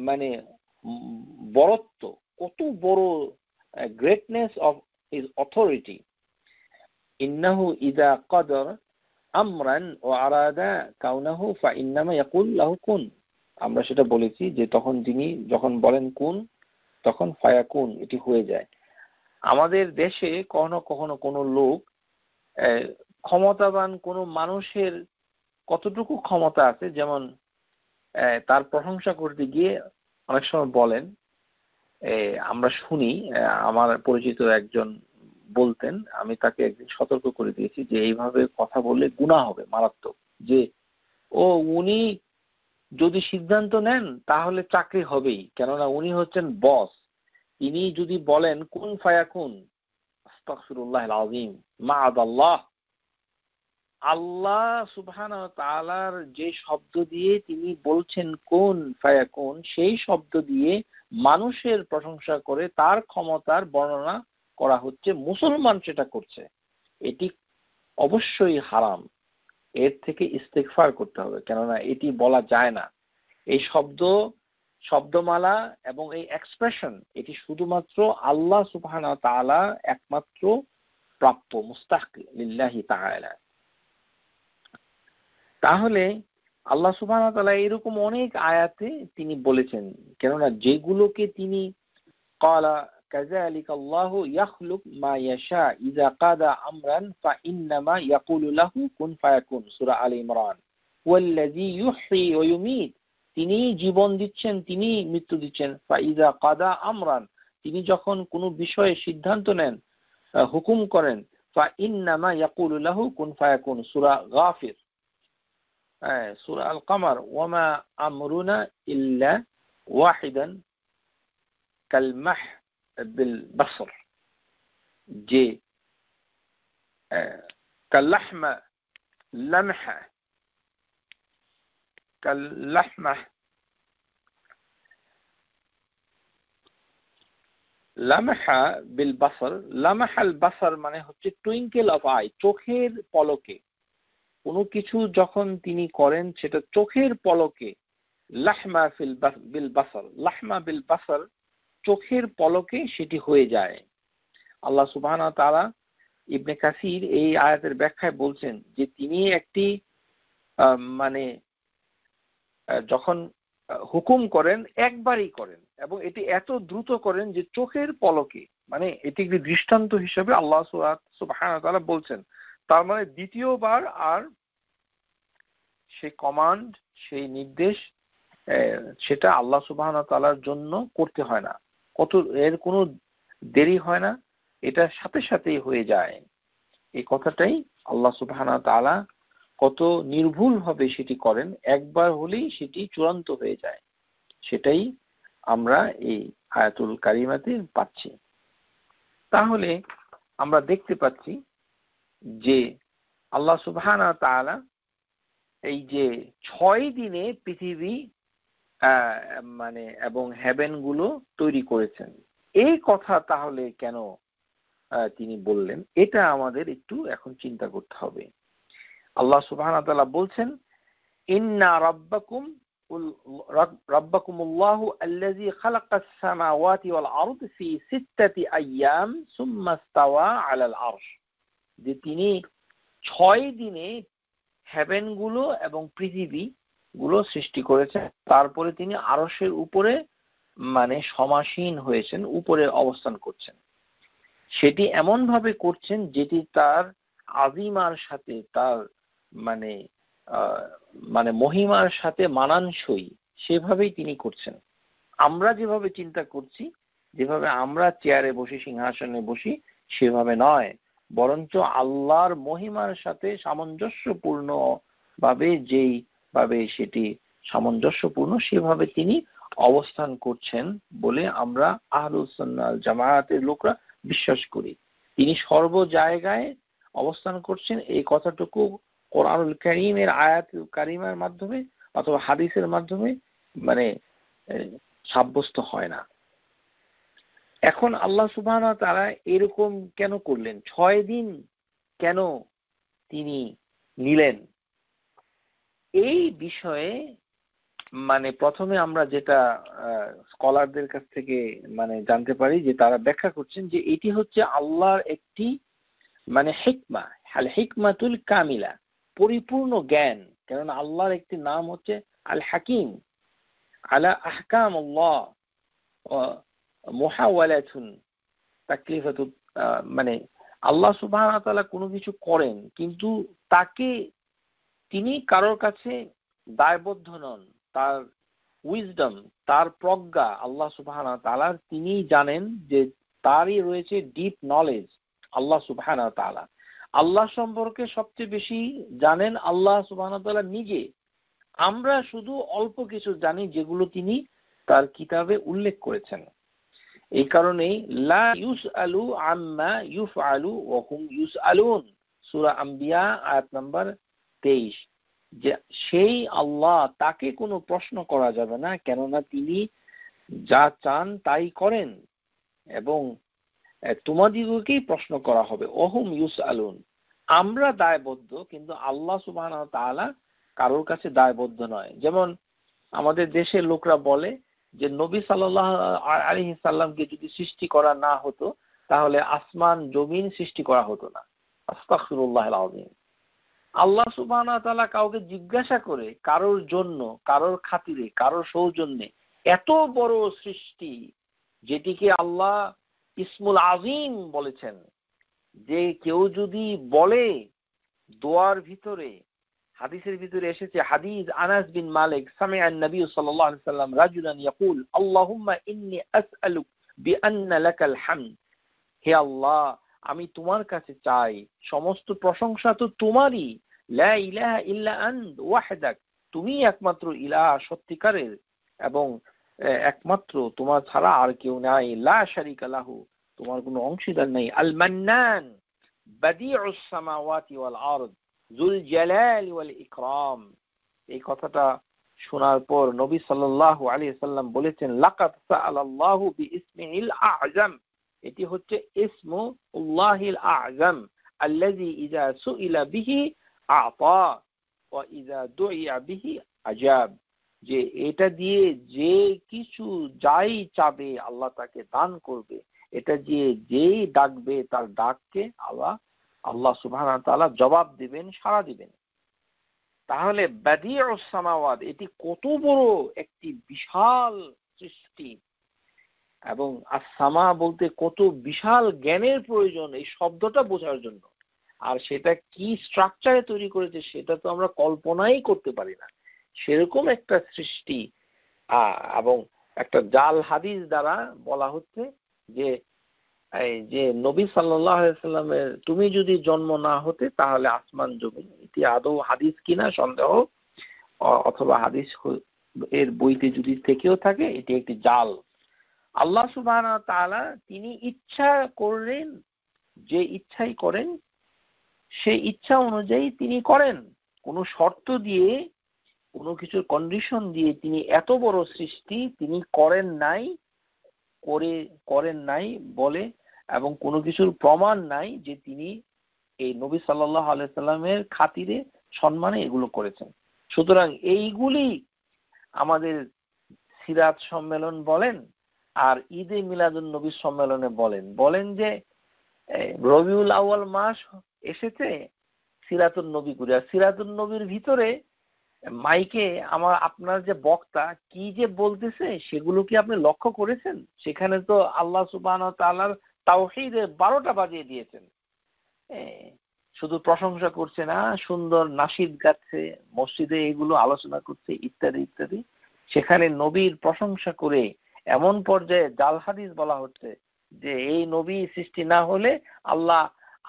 মানে বড়ত্ব, কত বড় গ্রেটনেস অফ হিজ অথরিটি। ইন্নাহু ইযা কাদার আমরান ওয়া আরাদা কাউনাহু ফাইন্নামা ইয়াকুল লাহু কুন, আমরা সেটা বলেছি যে তখন তিনি যখন বলেন কুন, তখন ফায়াকুন, এটি হয়ে যায়। আমাদের দেশে কখনো কখনো কোনো লোক ক্ষমতাবান কোনো মানুষের কতটুকু ক্ষমতা আছে, যেমন তার প্রশংসা করতে গিয়ে অনেক সময় বলেন, আমরা শুনি, আমার পরিচিত একজন বলতেন, আমি তাকে একদিন সতর্ক করে দিয়েছি যে এইভাবে কথা বললে গুনাহ হবে মারাত্মক, যে উনি যদি সিদ্ধান্ত নেন তাহলে চাকরি হবেই, কেননা উনি হচ্ছেন বস, তিনি যদি বলেন কুন ফায়াকুন। আস্তাগফিরুল্লাহিল আযীম, মাআদাল্লাহ। আল্লাহ সুবহানাহু ওয়া তাআলার যে শব্দ দিয়ে তিনি বলছেন কুন ফায়াকুন, সেই শব্দ দিয়ে মানুষের প্রশংসা করে তার ক্ষমতার বর্ণনা করা হচ্ছে, মুসলমান সেটা করছে, এটি অবশ্যই হারাম। এর থেকে ইস্তেগফার করতে হবে, কেননা এটি বলা যায় না। এই শব্দমালা এবং এই এক্সপ্রেশন, এটি শুধুমাত্র আল্লাহ সুবহানাহু ওয়া তাআলা একমাত্র প্রাপ্য, মুস্তাহিক লিল্লাহি তাআলা। তাহলে আল্লাহ সুবহানাহু ওয়া তাআলা এরকম অনেক আয়াতে তিনি বলেছেন, কেননা যেগুলোকে তিনি ক্বালা কাযালিকা আল্লাহু ইয়াখলুক মা ইয়াশা ইযা কাদা আমরান ফাইন্নামা ইয়াকুলু লাহু কুন ফায়াকুন, সূরা আলে ইমরান। ওয়াল্লাযী ইউহয়ী ওয়া ইউমীত, তিনি জীবন দিচ্ছেন, তিনি মৃত্যু দিচ্ছেন। ফাইযা কাদা আমরান, তিনি যখন কোনো বিষয়ে সিদ্ধান্ত নেন, হুকুম করেন, ফাইন্নামা ইয়াকুলু লাহু কুন ফায়াকুন, সূরা গাফির। সূরা আল কামার, ওয়ামা আমরুনা ইল্লা ওয়াহিদান কালমাহ বিল বাসর, যে কাল্লাহমা লামহা, কাল্লাহমা লামহা বিল বাসর। লামহাল বাসর মানে হচ্ছে টুইঙ্কেল অফ আই, চোখের পলকে কোনো কিছু যখন তিনি করেন সেটা চোখের পলকে। লাহমা বিল বাসর, লাহমা বিল বাসর, চোখের পলকে সেটি হয়ে যায়। আল্লাহ সুবহানাহু ওয়া তাআলা ইবনে কাসির এই আয়াতের ব্যাখ্যায় বলছেন যে তিনি একটি মানে যখন হুকুম করেন একবারই করেন, এবং এটি এত দ্রুত করেন যে চোখের পলকে মানে এটি একটি দৃষ্টান্ত হিসেবে আল্লাহ সুবহানাহু ওয়া তাআলা বলছেন। তার মানে দ্বিতীয়বার আর সেই কমান্ড, সেই নির্দেশ সেটা আল্লাহ সুবহানাহু ওয়া তাআলার জন্য করতে হয় না, এর কোনো দেরি হয় না, এটা সাথে সাথেই হয়ে যায়। এই কথাটাই আল্লাহ সুবহানাহু ওয়া তাআলা কত নির্ভুলভাবে সেটি করেন, একবার হলেই সেটি চূড়ান্ত হয়ে যায়। সেটাই আমরা এই আয়াতুল কারিমাতে পাচ্ছি। তাহলে আমরা দেখতে পাচ্ছি যে আল্লাহ সুবহানাহু ওয়া তাআলা এই যে 6 দিনে পৃথিবী মানে এবং হেভেন গুলো তৈরি করেছেন, এই কথা তাহলে কেন তিনি বললেন, এটা আমাদের একটু এখন চিন্তা করতে হবে। আল্লাহ সুবহানাহু ওয়া তাআলা বলছেন, ইন্না রাব্বাকুমুল্লাহু আল্লাযী খালাকাস সামাওয়াতি ওয়াল আরদ ফি সিত্তাতি আইয়াম সুম্মা ইসতাওয়া আলাল আরশ, যে তিনি 6 দিনে হেভেন গুলো এবং পৃথিবী গুলো সৃষ্টি করেছেন, তারপরে তিনি আরশের উপরে মানে সমাসীন হয়েছেন, উপরে অবস্থান করছেন। সেটি এমন ভাবে করছেন যেটি তার আজিমার সাথে, তার মানে মানে মহিমার সাথে মানানসই, সেভাবেই তিনি করছেন। আমরা যেভাবে চিন্তা করছি, যেভাবে আমরা চেয়ারে বসি, সিংহাসনে বসি, সেভাবে নয়, বরঞ্চ আল্লাহর মহিমার সাথে সামঞ্জস্যপূর্ণ ভাবে, যেইভাবে সেটি সামঞ্জস্যপূর্ণ সেভাবে তিনি অবস্থান করছেন বলে আমরা আহলুস সুন্নাহ ওয়াল জামায়াতের লোকরা বিশ্বাস করি। তিনি সর্ব জায়গায় অবস্থান করছেন, এই কথাটুকু কোরআনুল কারীমের আয়াত কারিমার মাধ্যমে অথবা হাদিসের মাধ্যমে মানে সাব্যস্ত হয় না। এখন আল্লাহ সুবহানাহু ওয়া তাআলা এরকম কেন করলেন, 6 দিন কেন তিনি নিলেন, এই বিষয়ে মানে প্রথমে আমরা যেটা স্কলারদের কাছ থেকে মানে জানতে পারি, যে তারা ব্যাখ্যা করছেন যে এটি হচ্ছে আল্লাহর একটি মানে হিকমা, আল হিকমাতুল কামিলা, পরিপূর্ণ জ্ঞান। কারণ আল্লাহর একটি নাম হচ্ছে আল হাকিম, আলা আহকামুল্লাহ মুহাওয়ালাতুন তাকলিফাতু, মানে আল্লাহ সুবহানাহু ওয়া তাআলা কোনো কিছু করেন, কিন্তু তাকে তিনি কারোর কাছে দায়বদ্ধ নন। তার উইজডম, তার প্রজ্ঞা আল্লাহ সুবহানাহু ওয়া তাআলার, তিনি জানেন যে তারই রয়েছে ডিপ নলেজ। আল্লাহ সুবহানাহু ওয়া তাআলা আল্লাহ সম্পর্কে সবচেয়ে বেশি জানেন আল্লাহ সুবহানাহু ওয়া তাআলা নিজে। আমরা শুধু অল্প কিছু জানি, যেগুলো তিনি তার কিতাবে উল্লেখ করেছেন। এই কারণেই লা ইউসআলু আম্মা ইউফআলু ওয়া হুম ইউসআলুন, সূরা আম্বিয়া আয়াত নাম্বার 23, যে সেই আল্লাহ, তাকে কোনো প্রশ্ন করা যাবে না, কেননা তিনি যা চান তাই করেন, এবং তোমাদিগকেই প্রশ্ন করা হবে। ওহুম ইউসআলুন, আমরা দায়বদ্ধ, কিন্তু আল্লাহ সুবহানাহু ওয়া তাআলা কারোর কাছে দায়বদ্ধ নয়। যেমন আমাদের দেশের লোকরা বলে যে নবী সাল্লাল্লাহু আলাইহি সাল্লামকে যদি সৃষ্টি করা না হতো, তাহলে আসমান জমিন সৃষ্টি করা হতো না। আস্তাগফিরুল্লাহিল আযীম। আল্লাহ সুবহানাহু ওয়া তাআলা কাউকে জিজ্ঞাসা করে, কারোর জন্য, কারোর খাতিরে, কারোর সৌজন্যে এত বড় সৃষ্টি, যেটিকে আল্লাহ ইসমুল আযীম বলেছেন, যে কেউ যদি বলে দোয়ার ভিতরে, হাদিসের ভিতরে এসেছে, হাদিস আনাস বিন মালিক, সামিআ নবী সাল্লাল্লাহু আলাইহি সাল্লাম রাজুলান ইয়াকুল আল্লাহুম্মা ইন্নী আসআলুক বিআন্না লাকাল হামদ, হে আল্লাহ, আমি তোমার কাছে চাই, সমস্ত প্রশংসা তো তোমারই, লা ইলাহা ইল্লা আনত ওয়াহদাক, তুমি একমাত্র ইলাহ, সত্যিকারের, এবং একমাত্র, তোমার ছাড়া আর কেউ নাই, লা শারীকা লাহু, তোমার কোনো অংশীদার নেই, আল মান্নান বাদিউস সামাওয়াতি ওয়াল আরদ যুল জালালি ওয়াল ইকরাম। এই কথাটা শোনার পর নবী সাল্লাল্লাহু আলাইহি সাল্লাম বলেছেন, লাকাদ সাআলাল্লাহু বিইসমিহিল আ'জাম, এটি হচ্ছে ইসমু আল্লাহিল আ'জাম আল্লাযী ইযা সুইলা বিহি আ'তা ওয়া ইযা দুইয়া বিহি আজাব, যে এটা দিয়ে যে কিছু যাই চাবে আল্লাহ তাকে দান করবে, এটা দিয়ে যেই ডাকবে তার ডাককে আল্লাহ সুবহানাহু ওয়া তাআলা জবাব দিবেন, সাড়া দিবেন। তাহলে বাদিউস সামাওয়াত, এটি কত বড় একটি বিশাল সৃষ্টি, এবং আস-সামা বলতে কত বিশাল জ্ঞানের প্রয়োজন এই শব্দটা বোঝার জন্য, আর সেটা কি স্ট্রাকচারে তৈরি করেছে সেটা তো আমরা কল্পনাই করতে পারি না। সেরকম একটা সৃষ্টি এবং একটা জাল হাদিস দ্বারা বলা হচ্ছে যে এই যে নবী সাল্লাল্লাহু আলাইহি সাল্লামের তুমি যদি জন্ম না হতে তাহলে আসমান জমিন, এটি আদৌ হাদিস কিনা সন্দেহ, অথবা হাদিস এর বইতে যদি থেকেও থাকে এটি একটি জাল। আল্লাহ সুবহানাহু ওয়া তাআলা তিনি ইচ্ছা করেন, যে ইচ্ছাই করেন সেই ইচ্ছা অনুযায়ী তিনি করেন। কোনো শর্ত দিয়ে, কোনো কিছুর কন্ডিশন দিয়ে তিনি এত বড় সৃষ্টি তিনি করেন নাই বলে, এবং কোনো কিছুর প্রমাণ নাই যে তিনি এই নবী সাল্লাল্লাহু আলাইহি সাল্লামের খাতিরে সম্মানে এগুলো করেছেন। সুতরাং এইগুলি আমাদের সিরাত সম্মেলন বলেন আর ঈদে মিলাদুন নবী সম্মেলনে বলেন যে রবিউল আউয়াল মাস এসেছে সিরাতুন নবী করে, আর সিরাতুন নবীর ভিতরে মাইকে আপনার যে বক্তা কি যে বলতেছে সেগুলো কি আপনি লক্ষ্য করেছেন? সেখানে তো আল্লাহ সুবহানাহু ওয়া তাআলার তাওহীদের 12টা বাজিয়ে দিয়েছেন। শুধু প্রশংসা করছে না, সুন্দর নাশিদ গাচ্ছে, মসজিদে এগুলো আলোচনা করছে ইত্যাদি ইত্যাদি। সেখানে নবীর প্রশংসা করে এমন পর্যায়ে জাল হাদিস বলা হচ্ছে যে এই নবী সৃষ্টি না হলে আল্লাহ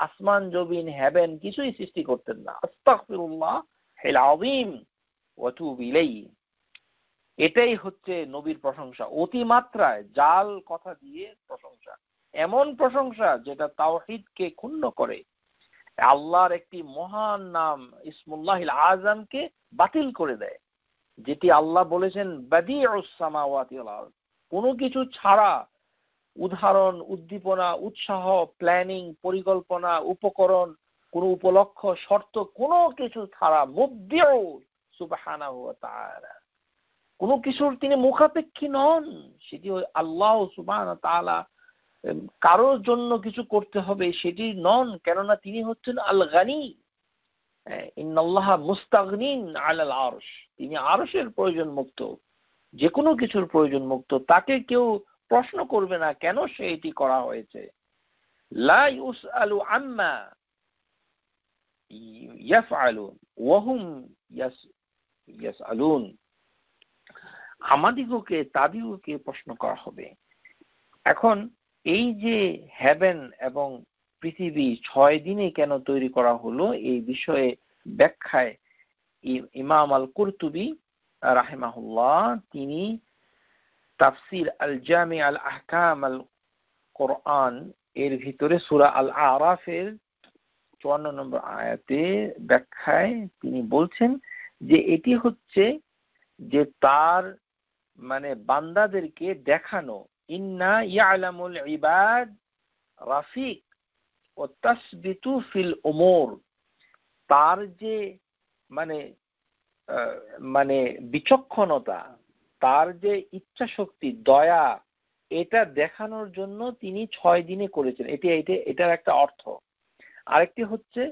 আসমান জমিন হেভেন কিছুই সৃষ্টি করতেন না। আস্তাগফিরুল্লাহ হিল আযীম ওয়া তুব ইলাইহি। এটাই হচ্ছে নবীর প্রশংসা, অতিমাত্রায় জাল কথা দিয়ে প্রশংসা, এমন প্রশংসা যেটা তাওহীদকে ক্ষুণ্ণ করে, আল্লাহর একটি মহান নাম ইসমুল্লাহিল আযমকে বাতিল করে দেয়, যেটি আল্লাহ বলেছেন বাদিউস সামাওয়াতি ওয়াল আরদ। কোনো কিছু ছাড়া, উদাহরণ, উদ্দীপনা, উৎসাহ, প্ল্যানিং, পরিকল্পনা, উপকরণ, কোনো উপলক্ষ, শর্ত, কোনো কিছু ছাড়া মুবদিউ সুবহানাহু ওয়া তাআলা, কোনো কিছুর তিনি মুখাপেক্ষী নন। সেটি আল্লাহ সুবহানাহু ওয়া তাআলা কারোর জন্য কিছু করতে হবে সেটি নন, কেননা তিনি হচ্ছেন আল গানি। ইন্নাল্লাহা মুস্তাগনিন আলাল আরশ, তিনি আরশের প্রয়োজন মুক্ত, যে কোনো কিছুর প্রয়োজন মুক্ত। তাকে কেউ প্রশ্ন করবে না কেন সে এটি করা হয়েছে। লা ইউসআলু আম্মা ইয়াফআলু ওয়া হুম ইয়াসআলুন, আমাদিগকে তাদিগকে প্রশ্ন করা হবে। এখন এই যে হেভেন এবং পৃথিবী 6 দিনে কেন তৈরি করা হলো, এই বিষয়ে ব্যাখ্যায় ইমাম আল কুরতুবী রাহিমাহুল্লাহ তিনি তাফসির আল জামি আল আহকাম আল কোরআন এর ভিতরে সূরা আল আরাফের 54 নম্বর আয়াতে ব্যাখ্যায় তিনি বলছেন যে এটি হচ্ছে যে তার মানে বান্দাদেরকে দেখানো, ইন্না ইয়ালামুল ইবাদ রাফিক ও তাসবিতু ফিল উমুর, তার যে মানে মানে বিচক্ষণতা, তার যে ইচ্ছা শক্তি, দয়া, এটা দেখানোর জন্য তিনি 6 দিনে করেছেন। এটার একটা অর্থ। আরেকটি হচ্ছে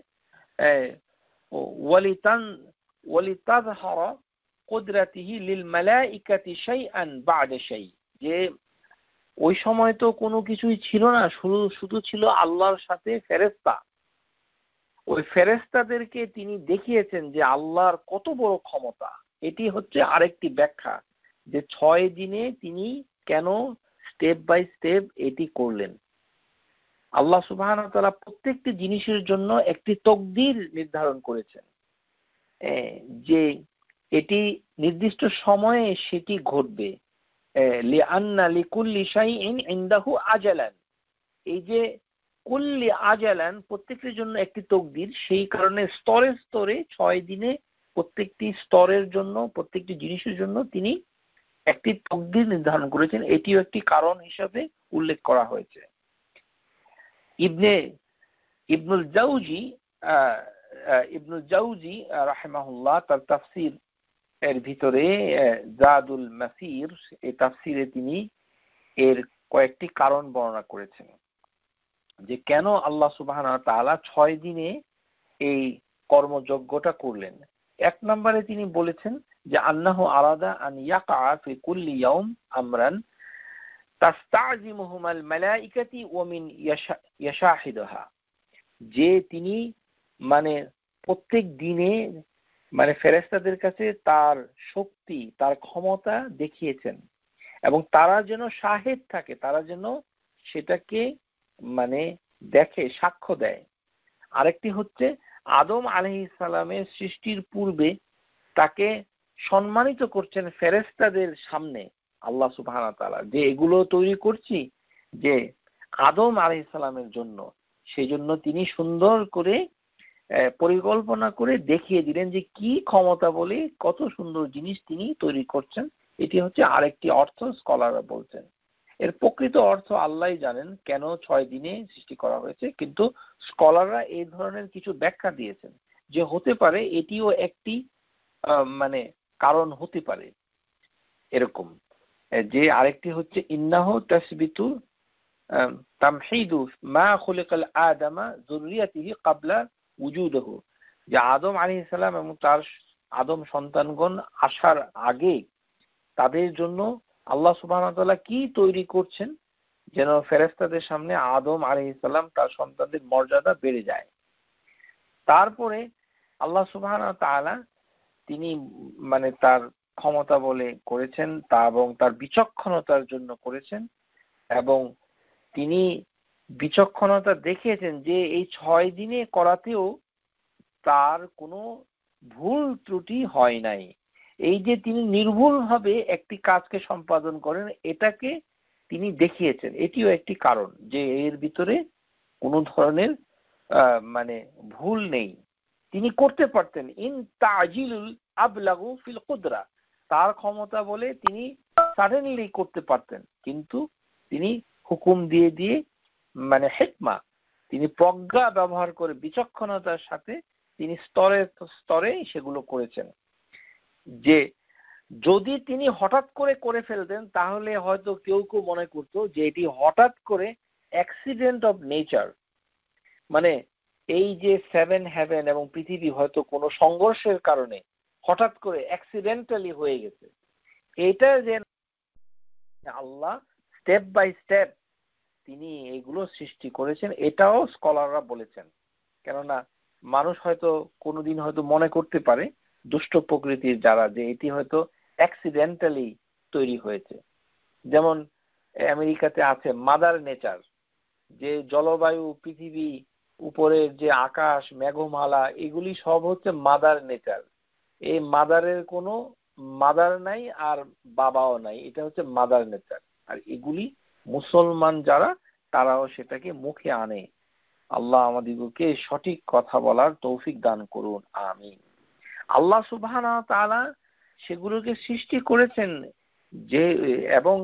ওয়ালিতাযহারা কুদরাতিহি লিল মালাইকাতি শাইআন বা'দা শাই, যে ওই সময় তো কোনো কিছুই ছিল না, শুধু ছিল আল্লাহর সাথে ফেরেশতা। ওই ফেরেশতাদেরকে তিনি দেখিয়েছেন যে আল্লাহর কত বড় ক্ষমতা। এটি হচ্ছে আরেকটি ব্যাখ্যা যে 6 দিনে তিনি কেন স্টেপ বাই স্টেপ এটি করলেন। আল্লাহ সুবহানাহু ওয়া তাআলা প্রত্যেকটি জিনিসের জন্য একটি তাকদীর নির্ধারণ করেছেন, যে এটি নির্দিষ্ট সময়ে সেটি ঘটবে। লিআন্না লিকুল্লি শাইইন ইনদাহু আজালান, এই যে কুল্লি আজালান প্রত্যেকটির জন্য একটি তাকদীর, সেই কারণে স্তরে স্তরে 6 দিনে প্রত্যেকটি স্তরের জন্য, প্রত্যেকটি জিনিসের জন্য তিনি একটি তাকদীর নির্ধারণ করেছেন। এটিও একটি কারণ হিসাবে উল্লেখ করা হয়েছে। ইবনুল জাওজি রাহিমাহুল্লাহ তার তাফসির এর ভিতরে জাদুল মাসির, এই তাফসিরে তিনি এর কয়েকটি কারণ বর্ণনা করেছেন যে কেন আল্লাহ সুবহানাহু ওয়া তাআলা 6 দিনে এই কর্মযজ্ঞটা করলেন। 1 নম্বরে তিনি বলেছেন যে আন্নাহু আরাদা আন ইয়াকা ফি কুল্লি ইয়াউম আমরান তাস্তাযিমুহুমাল মালাইকাতি ওয়া মিন ইয়াশাহিদুহা, যে তিনি মানে প্রত্যেক দিনে মানে ফেরেশতাদের কাছে তার শক্তি, তার ক্ষমতা দেখিয়েছেন, এবং তারা যেন শাহিদ থাকে, তারা যেন সেটাকে মানে দেখে, সাক্ষ্য দেয়। আরেকটি হচ্ছে আদম আলাইহিস সালামের সৃষ্টির পূর্বে তাকে সম্মানিত করছেন ফেরেশতাদের সামনে আল্লাহ সুবহানাহু ওয়া তাআলা, যে এগুলো তৈরি করছি যে আদম আলাইহিস সালামের জন্য, সেই জন্য তিনি সুন্দর করে পরিকল্পনা করে দেখিয়ে দিলেন যে কি ক্ষমতা বলে কত সুন্দর জিনিস তিনি তৈরি করছেন। এটি হচ্ছে আরেকটি অর্থ স্কলাররা বলছেন। এর প্রকৃত অর্থ আল্লাহই জানেন কেন 6 দিনে সৃষ্টি করা হয়েছে, কিন্তু স্কলাররা এই ধরনের কিছু ব্যাখ্যা দিয়েছেন যে হতে পারে এটিও একটি মানে কারণ হতে পারে এরকম। যে আরেকটি হচ্ছে ইন্নাহু তাসবিতু তামহিদু মা খুলিকাল আদামা যুররিয়াতিহি ক্বাবলা উজুদহু, যে আদম আলাইহিস সালাম এবং তার আদম সন্তানগণ আসার আগে তাদের জন্য আল্লাহ সুবহানাহু ওয়া তাআলা কি তৈরি করছেন, যেন ফেরেশতাদের সামনে আদম আলাইহিস সালাম তার সন্তানদের মর্যাদা বেড়ে যায়। তারপরে আল্লাহ সুবহানাহু ওয়া তাআলা তিনি মানে তার ক্ষমতা বলে করেছেন তা, এবং তার বিচক্ষণতার জন্য করেছেন, এবং তিনি বিচক্ষণতা দেখিয়েছেন যে এই 6 দিনে করাতেও তার কোনো ভুল ত্রুটি হয় নাই। এই যে তিনি নির্ভুলভাবে একটি কাজকে সম্পাদন করেন, এটাকে তিনি দেখিয়েছেন। এটিও একটি কারণ যে এর ভিতরে কোনো ধরনের মানে ভুল নেই। তিনি করতে পারতেন ইন তাজিলুল আবলাগু ফিল কুদরা, তার ক্ষমতা বলে তিনি সাডেনলি করতে পারতেন, কিন্তু তিনি হুকুম দিয়ে দিয়ে মানে হিকমা, তিনি প্রজ্ঞা ব্যবহার করে বিচক্ষণতার সাথে তিনি স্তরে স্তরে সেগুলো করেছেন। যে যদি তিনি হঠাৎ করে ফেলতেন তাহলে হয়তো কেউ কেউ মনে করতো যে এটি হঠাৎ করে অ্যাক্সিডেন্ট অফ নেচার, মানে এই যে 7 হেভেন এবং পৃথিবী হয়তো কোনো সংঘর্ষের কারণে হঠাৎ করে অ্যাক্সিডেন্টালি হয়ে গেছে। এটা যে আল্লাহ স্টেপ বাই স্টেপ তিনি এগুলো সৃষ্টি করেছেন, এটাও স্কলাররা বলেছেন। কেননা মানুষ হয়তো কোনোদিন হয়তো মনে করতে পারে দুষ্ট প্রকৃতির যারা, যে এটি হয়তো অ্যাক্সিডেন্টালি তৈরি হয়েছে। যেমন আমেরিকাতে আছে মাদার নেচার, যে জলবায়ু, পৃথিবী, উপরের যে আকাশ, মেঘমালা, এগুলি সব হচ্ছে মাদার নেচার। এই মাদারের কোনো মাদার নাই আর বাবাও নাই, এটা হচ্ছে মাদার নেচার। আর এগুলি মুসলমান যারা তারাও সেটাকে মুখে আনে। আল্লাহ আমাদিগকে সঠিক কথা বলার তৌফিক দান করুন, আমিন। আল্লাহ সুবহানাহু ওয়া তাআলা সেগুলোকে সৃষ্টি করেছেন যে, এবং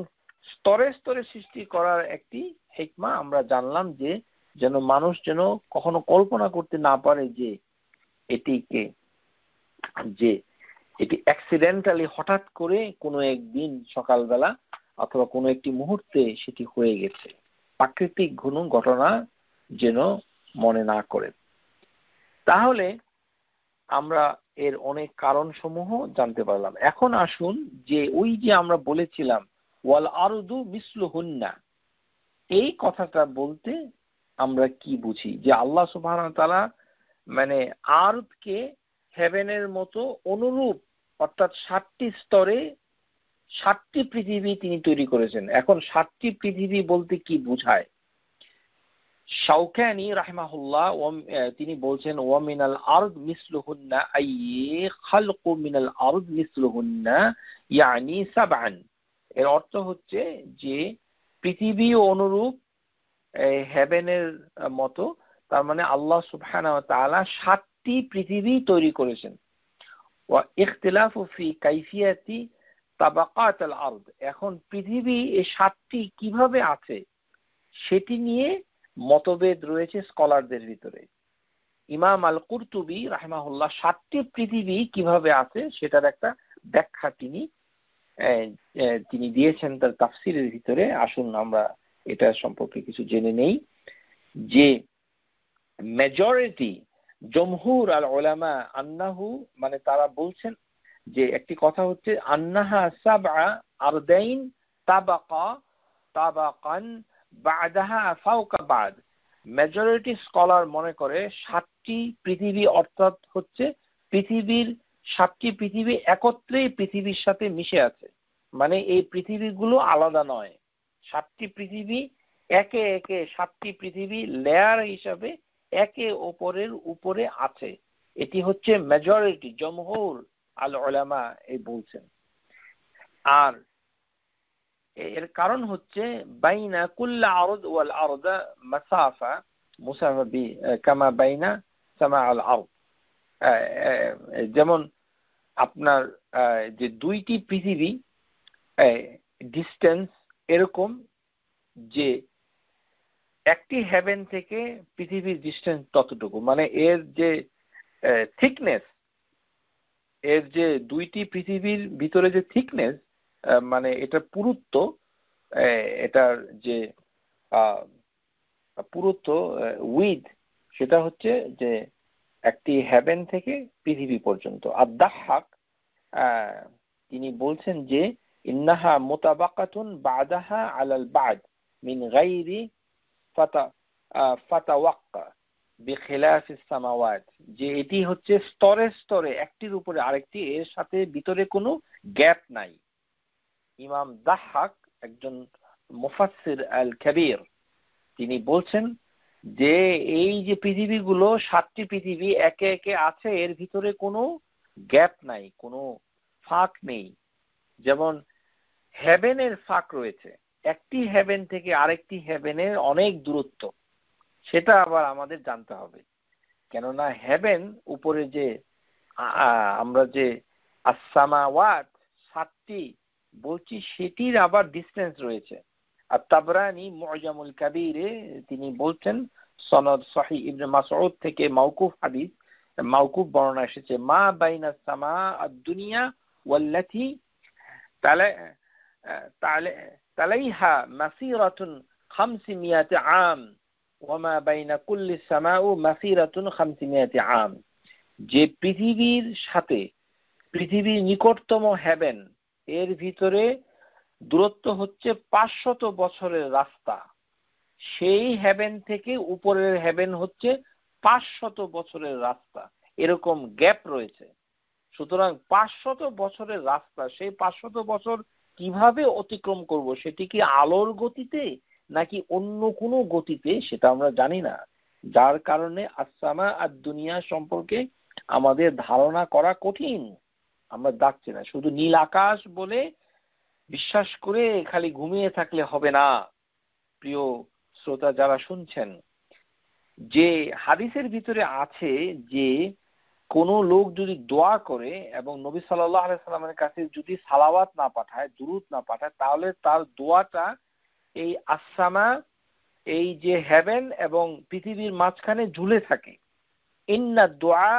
স্তরে স্তরে সৃষ্টি করার একটি হিকমা আমরা জানলাম, যে যেন মানুষ যেন কখনো কল্পনা করতে না পারে যে এটি অ্যাক্সিডেন্টালি হঠাৎ করে কোনো একদিন সকালবেলা অথবা কোনো একটি মুহূর্তে সেটি হয়ে গেছে। প্রাকৃতিক কোনো ঘটনা যেন মনে না করে। তাহলে আমরা এর অনেক কারণ সমূহ জানতে পারলাম। এখন আসুন যে ওই যে আমরা বলেছিলাম ওয়াল আরদু মিসলুহুন্না, এই কথাটা বলতে আমরা কি বুঝি, যে আল্লাহ সুবহানাহু ওয়া তাআলা মানে আরদকে হেভেনের মতো অনুরূপ, অর্থাৎ 7টি স্তরে 7টি পৃথিবী তিনি তৈরি করেছেন। এখন 7টি পৃথিবী বলতে কি বোঝায়? শাওকানি রাহিমাহুল্লাহ তিনি বলছেন ওয়া মিনাল আরদ মিসলুহুন্না আই খালকু মিনাল আরদ মিসলুহুন্না ইয়ানি সাবআন। এর অর্থ হচ্ছে যে পৃথিবী অনুরূপ হেভেনের মতো, তার মানে আল্লাহ সুবহানাহু ওয়া তাআলা 7টি পৃথিবী তৈরি করেছেন। ওয়া ইখতিলাফু ফি কাইফিয়াতি তাবাকাত আল আরদ, এখন পৃথিবী এই 7টি কিভাবে আছে সেটি নিয়ে মতভেদ রয়েছে স্কলারদের ভিতরে। ইমাম আল কুরতুবী রাহিমাহুল্লাহ 7টি পৃথিবী কিভাবে আছে সেটার একটা ব্যাখ্যা তিনি দিয়েছেন তার তাফসিরের ভিতরে। আসুন আমরা এটা সম্পর্কে কিছু জেনে নেই। যে মেজরিটি জমহুর আল উলামা আন্নাহু, মানে তারা বলছেন যে একটি কথা হচ্ছে আন্নাহা সাবআ আরদাইন তাবাকা তাবাকান বা'দাহা ফাওকা বা'দ। মেজরিটি স্কলার মনে করে 7টি পৃথিবী অর্থাৎ হচ্ছে পৃথিবীর 7টি পৃথিবী একত্রেই পৃথিবীর সাথে মিশে আছে, মানে এই পৃথিবীগুলো আলাদা নয়। 7টি পৃথিবী একে একে 7টি পৃথিবী লেয়ার হিসাবে একে অপরের উপরে আছে। এটি হচ্ছে মেজরিটি, জমহুর আল উলামা এই বলছেন। আর এর কারণ হচ্ছে বাইনা কুল্লা আরদ ওয়াল আরদা মাসাফা মুসাফা বি কামা বাইনা সামা আল আরদ। যেমন আপনার যে 2টি পৃথিবী ডিস্টেন্স এরকম যে একটি হেভেন থেকে পৃথিবীর ডিস্টেন্স ততটুকু, মানে এর যে থিকনেস, এর যে 2টি পৃথিবীর ভিতরে যে থিকনেস, মানে এটা পুরুত্ব, এটার যে পুরুত্ব উইথ, সেটা হচ্ছে যে একটি হেভেন থেকে পৃথিবী পর্যন্ত। আদ-দাহহাক তিনি বলছেন যে ইন্নাহা মুতাবাকাতুন বা'দাহা আলাল বা'দ মিন গায়রি ফাতাওয়াক্কা বিখিলাফিস সামাওয়াত, যে এটি হচ্ছে স্তরে স্তরে একটির উপরে আরেকটি, এর সাথে ভিতরে কোনো গ্যাপ নাই। ইমাম দাহহাক একজন মুফাসসির আল কাবীর, তিনি বলছেন যে এই যে পৃথিবীগুলো 7টি পৃথিবী একে একে আছে, এর ভিতরে কোনো গ্যাপ নাই, কোনো ফাঁক নেই। যেমন হেভেনের ফাঁক রয়েছে, একটি হেভেন থেকে আরেকটি হেভেনের অনেক দূরত্ব, সেটা আবার আমাদের জানতে হবে। কেননা হেভেন উপরে যে আমরা যে as-সামাওয়াত 7টি বলছি, সেটির আবার ডিসটেন্স রয়েছে। আর তাবরানি মু'জামুল কাবীরে তিনি বলছেন সনদ সহিহ ইবনে মাসউদ থেকে মাওকুফ হাদিস, মাওকুফ বর্ণনা এসেছে, মা বাইনাস সামা আদ-দুনিয়া ওয়াল্লাতি তালাইহা মাসিরাতুন 500 আম ওয়া মা বাইনা কুল্লি সামাউ মাসিরাতুন 500 আম। যে পৃথিবীর সাথে পৃথিবীর নিকটতম হেভেন, এর ভিতরে দূরত্ব হচ্ছে 500 বছরের রাস্তা, সেই হেভেন থেকে উপরের হেভেন হচ্ছে 500 বছরের রাস্তা, এরকম গ্যাপ রয়েছে। সুতরাং 500 বছরের রাস্তা, সেই 500 বছর কিভাবে অতিক্রম করব, সেটি কি আলোর গতিতে নাকি অন্য কোনো গতিতে, সেটা আমরা জানি না। যার কারণে আসসামা আর দুনিয়া সম্পর্কে আমাদের ধারণা করা কঠিন। আমরা দেখছি না, শুধু নীল আকাশ বলে বিশ্বাস করে খালি ঘুমিয়ে থাকলে হবে না। প্রিয় শ্রোতা যারা শুনছেন, যে হাদিসের ভিতরে আছে যে কোন লোক যদি দোয়া করে এবং নবী সাল্লাল্লাহু আলাইহি সাল্লামের কাছে যদি সালাওয়াত না পাঠায়, দুরূদ না পাঠায়, তাহলে তার দোয়াটা এই আসসামা, এই যে হেভেন এবং পৃথিবীর মাঝখানে ঝুলে থাকে। ইন্না দুআ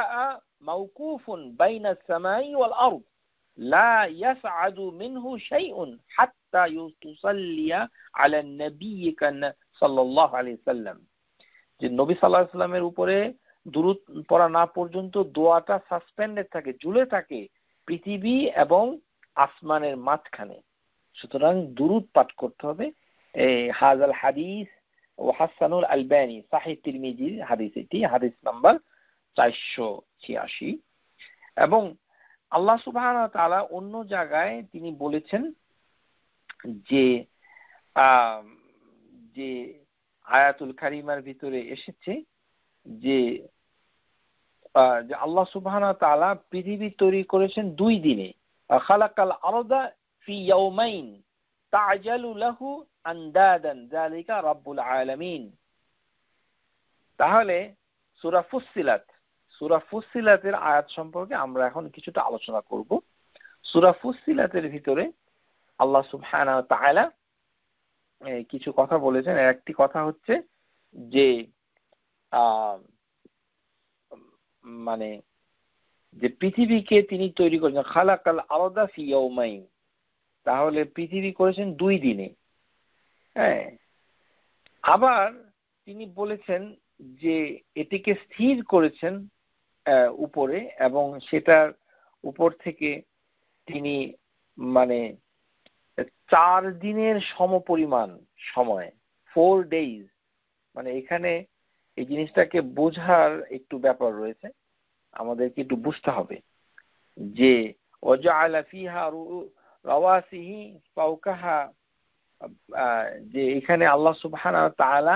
মাওকুফুন বাইনাস সামাই ওয়াল আরদ লা ইয়াসআদু মিনহু শাইউন হাত্তা ইউসাল্লিয়া আলা নাবিয়িকা সাল্লাল্লাহু আলাইহি সাল্লাম। যে নবী সাল্লাল্লাহু আলাইহি সাল্লামের উপরে দুরূদ পড়া না পর্যন্ত দোয়াটা সাসপেন্ডেড থাকে, ঝুলে থাকে পৃথিবী এবং আসমানের মাঝখানে। সুতরাং দুরূদ পাঠ করতে হবে। হাযাল হাদিস ও হাসানুল আলবানী সাহিহ তিরমিজির হাদিস, এটি হাদিস নাম্বার 486। এবং আল্লাহ সুবহানাহু ওয়া তাআলা অন্য জায়গায় তিনি বলেছেন যে যে আয়াতুল কারিমার ভিতরে এসেছে যে আল্লাহ সুবহানাহু ওয়া তাআলা পৃথিবী তৈরি করেছেন 2 দিনে। খালাকাল আরদা ফি ইয়াওমাইন তা'জালু লাহু আনদাদান যালিকা রাব্বুল আলামিন। তাহলে সূরা ফুসসিলাতের আয়াত সম্পর্কে আমরা এখন কিছুটা আলোচনা করব। সূরা ফুসসিলাতের ভিতরে আল্লাহ সুবহানাহু ওয়া তাআলা কিছু কথা বলেছেন। একটি কথা হচ্ছে যে মানে যে পৃথিবীকে তিনি তৈরি করেছেন খালাকাল আরদা ফি ইয়াওমাইন, তাহলে পৃথিবী করেছেন 2 দিনে। হ্যাঁ, আবার তিনি বলেছেন যে এটিকে স্থির করেছেন উপরে, এবং সেটার উপর থেকে তিনি মানে 4 দিনের সমপরিমাণ সময়, 4 days। মানে এখানে এই জিনিসটাকে বোঝার একটু ব্যাপার রয়েছে, আমাদেরকে একটু বুঝতে হবে যে ওয়াজআলা ফিহা রাওয়াসিহি ফাওকাহা, যে এখানে আল্লাহ সুবহানাহু ওয়া তাআলা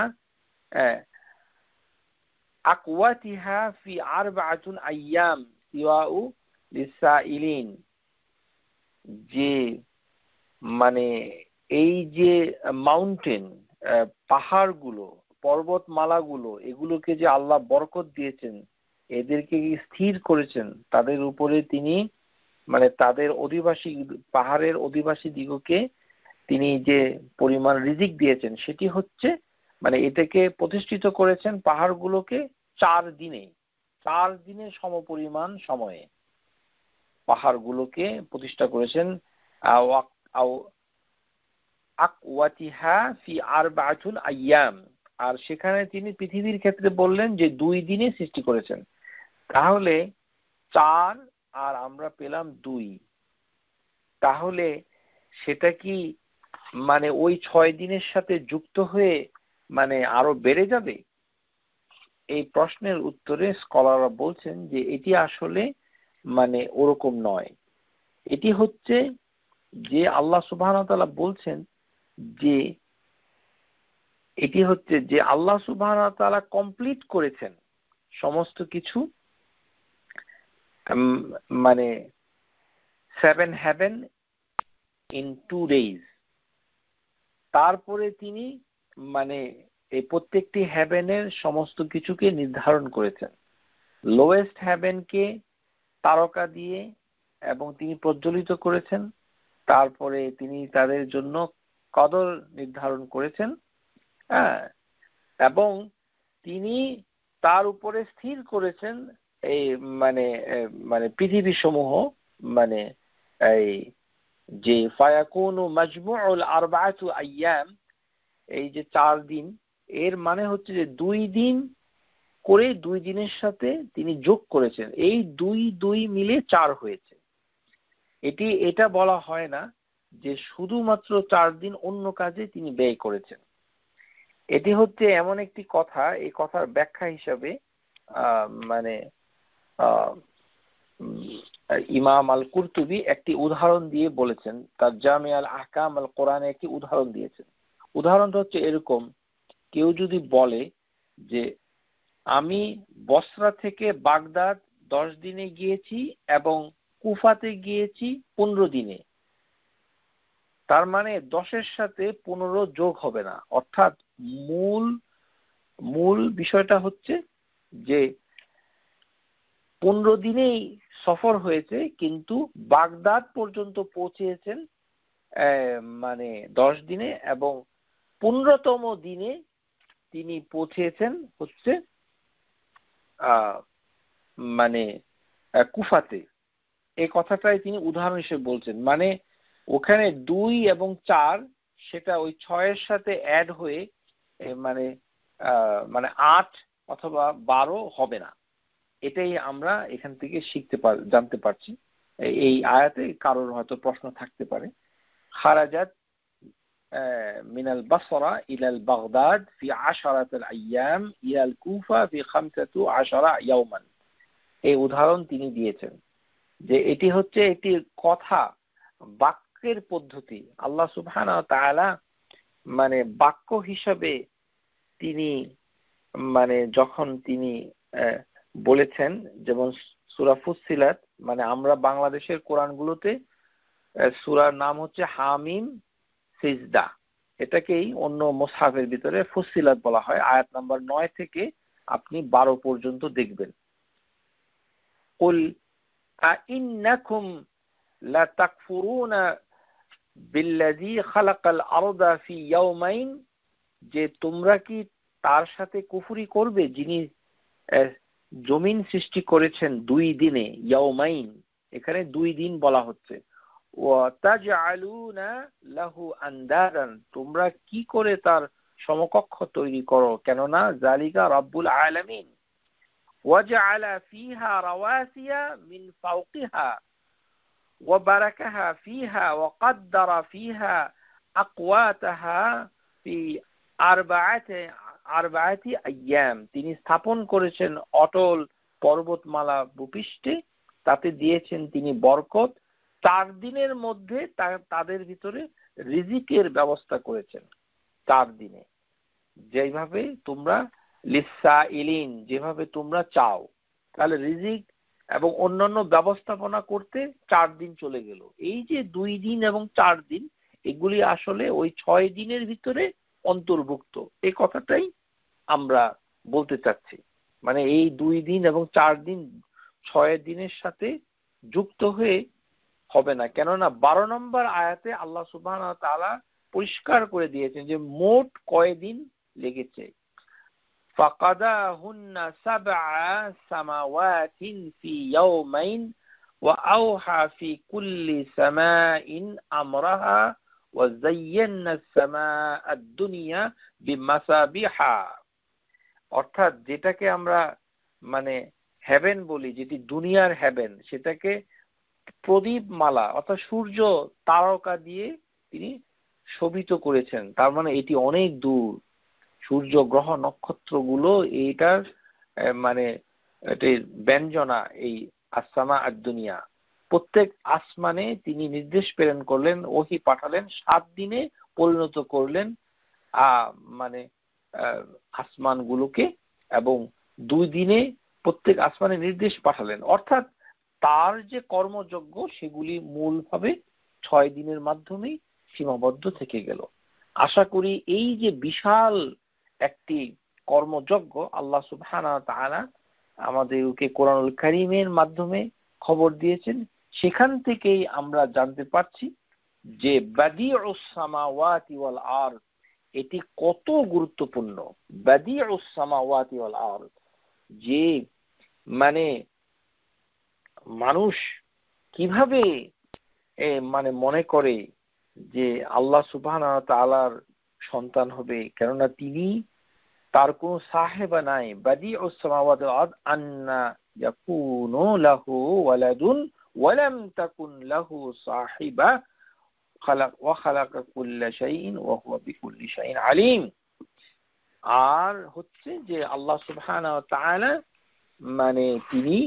আকওয়াতিহা ফি আরবাআতুন আইয়াম সিওয়াউ লিসাইলিন, যে মানে এই যে মাউন্টেন, পাহাড়গুলো, পর্বতমালাগুলো, এগুলোকে যে আল্লাহ বরকত দিয়েছেন, এদেরকে স্থির করেছেন, তাদের উপরে তিনি মানে তাদের অধিবাসী, পাহাড়ের অধিবাসী দিগকে তিনি যে পরিমাণ রিজিক দিয়েছেন সেটি হচ্ছে মানে এটাকে প্রতিষ্ঠিত করেছেন পাহাড়গুলোকে 4 দিনে, 4 দিনের সমপরিমাণ সময়ে পাহাড়গুলোকে প্রতিষ্ঠা করেছেন। আকওয়াতিহা ফি আরবাআতুন আইয়াম, আর সেখানে তিনি পৃথিবীর ক্ষেত্রে বললেন যে 2 দিনে সৃষ্টি করেছেন। তাহলে 4 আর আমরা পেলাম 2, তাহলে সেটা কি মানে ওই 6 দিনের সাথে যুক্ত হয়ে মানে আরো বেড়ে যাবে? এই প্রশ্নের উত্তরে স্কলাররা বলছেন যে এটি আসলে মানে ওরকম নয়। এটি হচ্ছে যে আল্লাহ সুবহানাহু ওয়া তাআলা বলছেন যে এটি হচ্ছে যে আল্লাহ সুবহানাহু ওয়া তাআলা কমপ্লিট করেছেন সমস্ত কিছু, মানে 7 heaven in 2 days। তারপরে তিনি মানে এই প্রত্যেকটি হেভেনের সমস্ত কিছুকে নির্ধারণ করেছেন। লোয়েস্ট হেভেনকে তারকা দিয়ে এবং তিনি প্রজ্বলিত করেছেন, তারপরে তিনি তাদের জন্য কদর নির্ধারণ করেছেন, হ্যাঁ, এবং তিনি তার উপরে স্থির করেছেন এই মানে মানে পৃথিবী সমূহ, মানে এই যে ফায়াকুনু মাজমুউল আরবাআতু আইয়াম, এই যে 4 দিন, এর মানে হচ্ছে যে 2 দিন করে 2 দিনের সাথে তিনি যোগ করেছেন, এই 2 মিলে 4 হয়েছে। এটা বলা হয় না যে শুধুমাত্র 4 দিন অন্য কাজে তিনি ব্যয় করেছেন। এটি হচ্ছে এমন একটি কথা, এই কথার ব্যাখ্যা হিসাবে মানে ইমাম আল কুরতুবী একটি উদাহরণ দিয়ে বলেছেন, তার জামি আল আহকাম আল কোরআনে একটি উদাহরণ দিয়েছেন। উদাহরণটা হচ্ছে এরকম, কেউ যদি বলে যে আমি বসরা থেকে বাগদাদ 10 দিনে গিয়েছি এবং কুফাতে গিয়েছি 15 দিনে, তার মানে 10-এর সাথে 15 যোগ হবে না। অর্থাৎ মূল বিষয়টা হচ্ছে যে 15 দিনেই সফর হয়েছে, কিন্তু বাগদাদ পর্যন্ত পৌঁছেছেন মানে 10 দিনে, এবং 15তম দিনে তিনি পৌঁছেছেন হচ্ছে মানে কুফাতে। এই কথাটাই তিনি উদাহরণ হিসেবে বলছেন, মানে ওখানে 2 এবং 4 সেটা ওই 6-এর সাথে অ্যাড হয়ে মানে মানে 8 অথবা 12 হবে না। এটাই আমরা এখান থেকে জানতে পারছি। এই আয়াতে কারোর হয়তো প্রশ্ন থাকতে পারে, খারাজাত মিনাল বাসরা ইলাল বাগদাদ ফি 10 আইয়াম ইলাল কুফা ফি 15 ইয়াওমান, এই উদাহরণ তিনি দিয়েছেন যে এটি হচ্ছে একটি কথা, বাক্যের পদ্ধতি। আল্লাহ সুবহানাহু ওয়া তাআলা মানে বাক্য হিসাবে তিনি মানে যখন তিনি বলেছেন, যেমন সূরা ফুসসিলাত, মানে আমরা বাংলাদেশের কোরআনগুলোতে সূরার নাম হচ্ছে হামিম সিজদা, এটাকেই অন্য মুসহাফের ভিতরে ফুসসিলাত বলা হয়। আয়াত নাম্বার 9 থেকে আপনি 12 পর্যন্ত দেখবেন। কুল আইন্নাকুম লাতাকফুরুনা বিল্লাযী খালাকাল আরদা ফি ইয়াওমাইন, যে তোমরা কি তার সাথে কুফরি করবে যিনি জমিন সৃষ্টি করেছেন 2 দিনে। ইয়াওমাইন এখানে 2 দিন বলা হচ্ছে। ওয়া তাজআলুনা লাহু আনদাদান, তোমরা কি করে তার সমকক্ষ তৈরি করো, কেননা জালিকা রাব্বুল আলামিন। ওয়াজআলা ফিহা রাওয়াসিয়া মিন ফাওকিহা ওয়া বারাকাহা ফিহা ওয়া কাদ্দারা ফিহা আকওয়াতাহা ফি আরবাআতি আইয়াম, তিনি স্থাপন করেছেন অটল পর্বতমালা ভূপৃষ্ঠে, তাতে দিয়েছেন তিনি বরকত, 4 দিনের মধ্যে তাদের ভিতরে রিজিকের ব্যবস্থা করেছেন। 4 দিনে যেভাবে তোমরা লিসাইলিন, যেভাবে তোমরা চাও, তাহলে রিজিক এবং অন্যান্য ব্যবস্থাপনা করতে 4 দিন চলে গেল। এই যে 2 দিন এবং 4 দিন, এগুলি আসলে ওই 6 দিনের ভিতরে অন্তর্ভুক্ত, এই কথাটাই আমরা বলতে চাচ্ছি। মানে এই 2 দিন এবং 4 দিন 6 দিনের সাথে যুক্ত হয়ে হবে না, কেননা 12 নম্বর আয়াতে আল্লাহ সুবহানাহু ওয়া তাআলা পরিষ্কার করে দিয়েছেন যে মোট কয়দিন লেগেছে। ফাকাদাহুন্না সাবআ সামাওয়াতিন ফি ইয়াওমাইন ওয়া আওহা ফি কুল্লি সামাইন আমরাহা ওয়া যায়্যানা আস-সামাআ আদ-দুনিয়া বিমাসাবিহা। অর্থাৎ যেটাকে আমরা মানে হেভেন বলি, যেটি দুনিয়ার হেভেন, সেটাকে প্রদীপ মালা অর্থাৎ সূর্য তারকা দিয়ে তিনি শোভিত করেছেন। তার মানে এটি অনেক দূর, সূর্য গ্রহ নক্ষত্রগুলো এইটার মানে এটির ব্যঞ্জনা, এই আসসামা আদ-দুনিয়া। প্রত্যেক আসমানে তিনি নির্দেশ প্রেরণ করলেন, ওহী পাঠালেন, 7 দিনে পরিণত করলেন মানে আসমানগুলোকে, এবং 2 দিনে প্রত্যেক আসমানে নির্দেশ পাঠালেন। অর্থাৎ তার যে কর্মযজ্ঞ সেগুলি মূলভাবে 6 দিনের মাধ্যমেই সীমাবদ্ধ থেকে গেল। আশা করি এই যে বিশাল একটি কর্মযজ্ঞ আল্লাহ সুবহানাহু ওয়া তাআলা আমাদেরকে কোরআনুল কারীমের মাধ্যমে খবর দিয়েছেন, সেখান থেকেই আমরা জানতে পারছি যে বাদিউস সামাওয়াতি ওয়াল আরদ এটি কত গুরুত্বপূর্ণ। বাদিউস সামাওয়াতি ওয়াল আরদ, যে মানে মানুষ কিভাবে মানে মনে করে যে আল্লাহ সুবহানাহু ওয়া তাআলার সন্তান হবে, কেননা তিনি, তার কোনো সাহেবা নাই। বাদিউস সামাওয়াতি ওয়াল আরদ আন্না ইয়াকুনু লাহু ওয়ালাদুন ওয়া লাম তাকুন লাহু সাহিবা খালাকা কুল্লা শাইইন ওয়া হুয়া বিকুল্লি শাইইন আলিম। আর হচ্ছে যে আল্লাহ সুবহানাহু ওয়া তাআলা মানে তিনি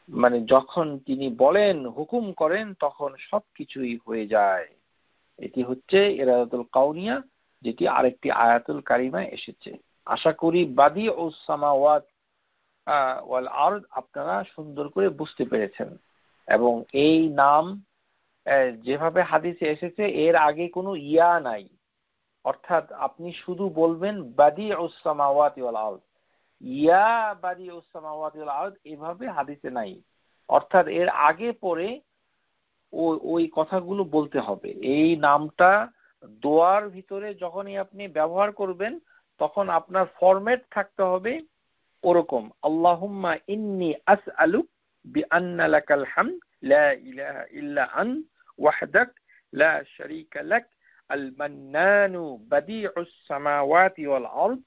মানে যখন তিনি বলেন, হুকুম করেন, তখন সবকিছুই হয়ে যায়। এটি হচ্ছে ইরাদাতুল কাউনিয়া, যেটি আরেকটি আয়াতুল কারিমায় এসেছে। আশা করি বাদিউস সামাওয়াত ওয়াল আরদ আপনারা সুন্দর করে বুঝতে পেরেছেন। এবং এই নাম যেভাবে হাদিসে এসেছে, এর আগে কোনো ইয়া নাই, অর্থাৎ আপনি শুধু বলবেন বাদিউস সামাওয়াতি ওয়াল আরদ, ইয়া বাদিউস সামাওয়াতি ওয়াল আরদ এভাবে হাদিসে নাই। অর্থাৎ এর আগে পরে ওই কথাগুলো বলতে হবে। এই নামটা দোয়ার ভিতরে যখনই আপনি ব্যবহার করবেন, তখন আপনার ফরম্যাট থাকতে হবে ওরকম, আল্লাহুম্মা ইন্নী আসআলুক বিআন্না লাকাল হামদ লা ইলাহা ইল্লা আনত ওয়াহদাক লা শারীকা লাক আল মান্নানু বাদিউস সামাওয়াতি ওয়াল আরদ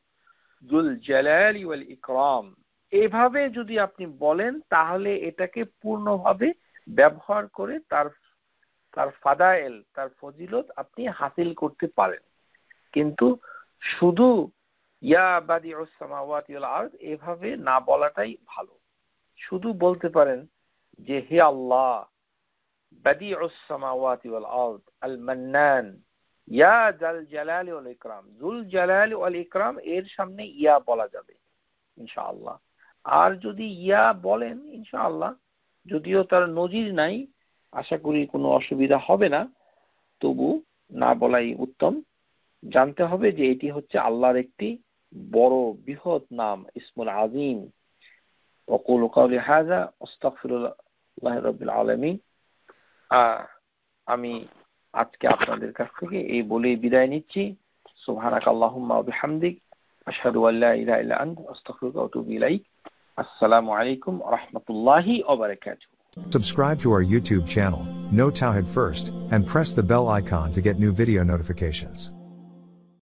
যুল জালালি ওয়াল ইকরাম। এভাবে যদি আপনি বলেন, তাহলে এটাকে পূর্ণভাবে ব্যবহার করে তার ফাদাইল, তার ফজিলত আপনি হাসিল করতে পারেন। কিন্তু শুধু ইয়া বাদিউস সামাওয়াতি ওয়াল আরদ এভাবে না বলাটাই ভালো। শুধু বলতে পারেন যে হে আল্লাহ, বাদিউস সামাওয়াতি ওয়াল আরদ আল মান্নান ইয়া জাল জালালি ওয়াল ইকরাম। জুল জালালি ওয়াল ইকরাম এর সামনে ইয়া বলা যাবে ইনশাআল্লাহ। আর যদি ইয়া বলেন ইনশাআল্লাহ, যদিও তার নজির নাই, আশা করি কোনো অসুবিধা হবে না, তবু না বলাই উত্তম। জানতে হবে যে এটি হচ্ছে আল্লাহর একটি বড় বৃহৎ নাম, ইসমুল আযীম। ওয়াকুলু কাওলি হাযা আস্তাগফিরুল্লাহ রাব্বিল আলামিন। আমি আজকে আপনাদের কাছ থেকে এই বলেই বিদায় নিচ্ছি। সুবহানাকাল্লাহুম্মা ওয়া বিহামদিক আশহাদু আল্লা ইলাহা ইল্লা আনতা আস্তাগফিরুকা ওয়া আতুবু ইলাইক। আসসালামু আলাইকুম ওয়া রাহমাতুল্লাহি ওয়া বারাকাতুহু। Subscribe to our YouTube channel, Know Tawhid First, and press the bell icon to get new video notifications.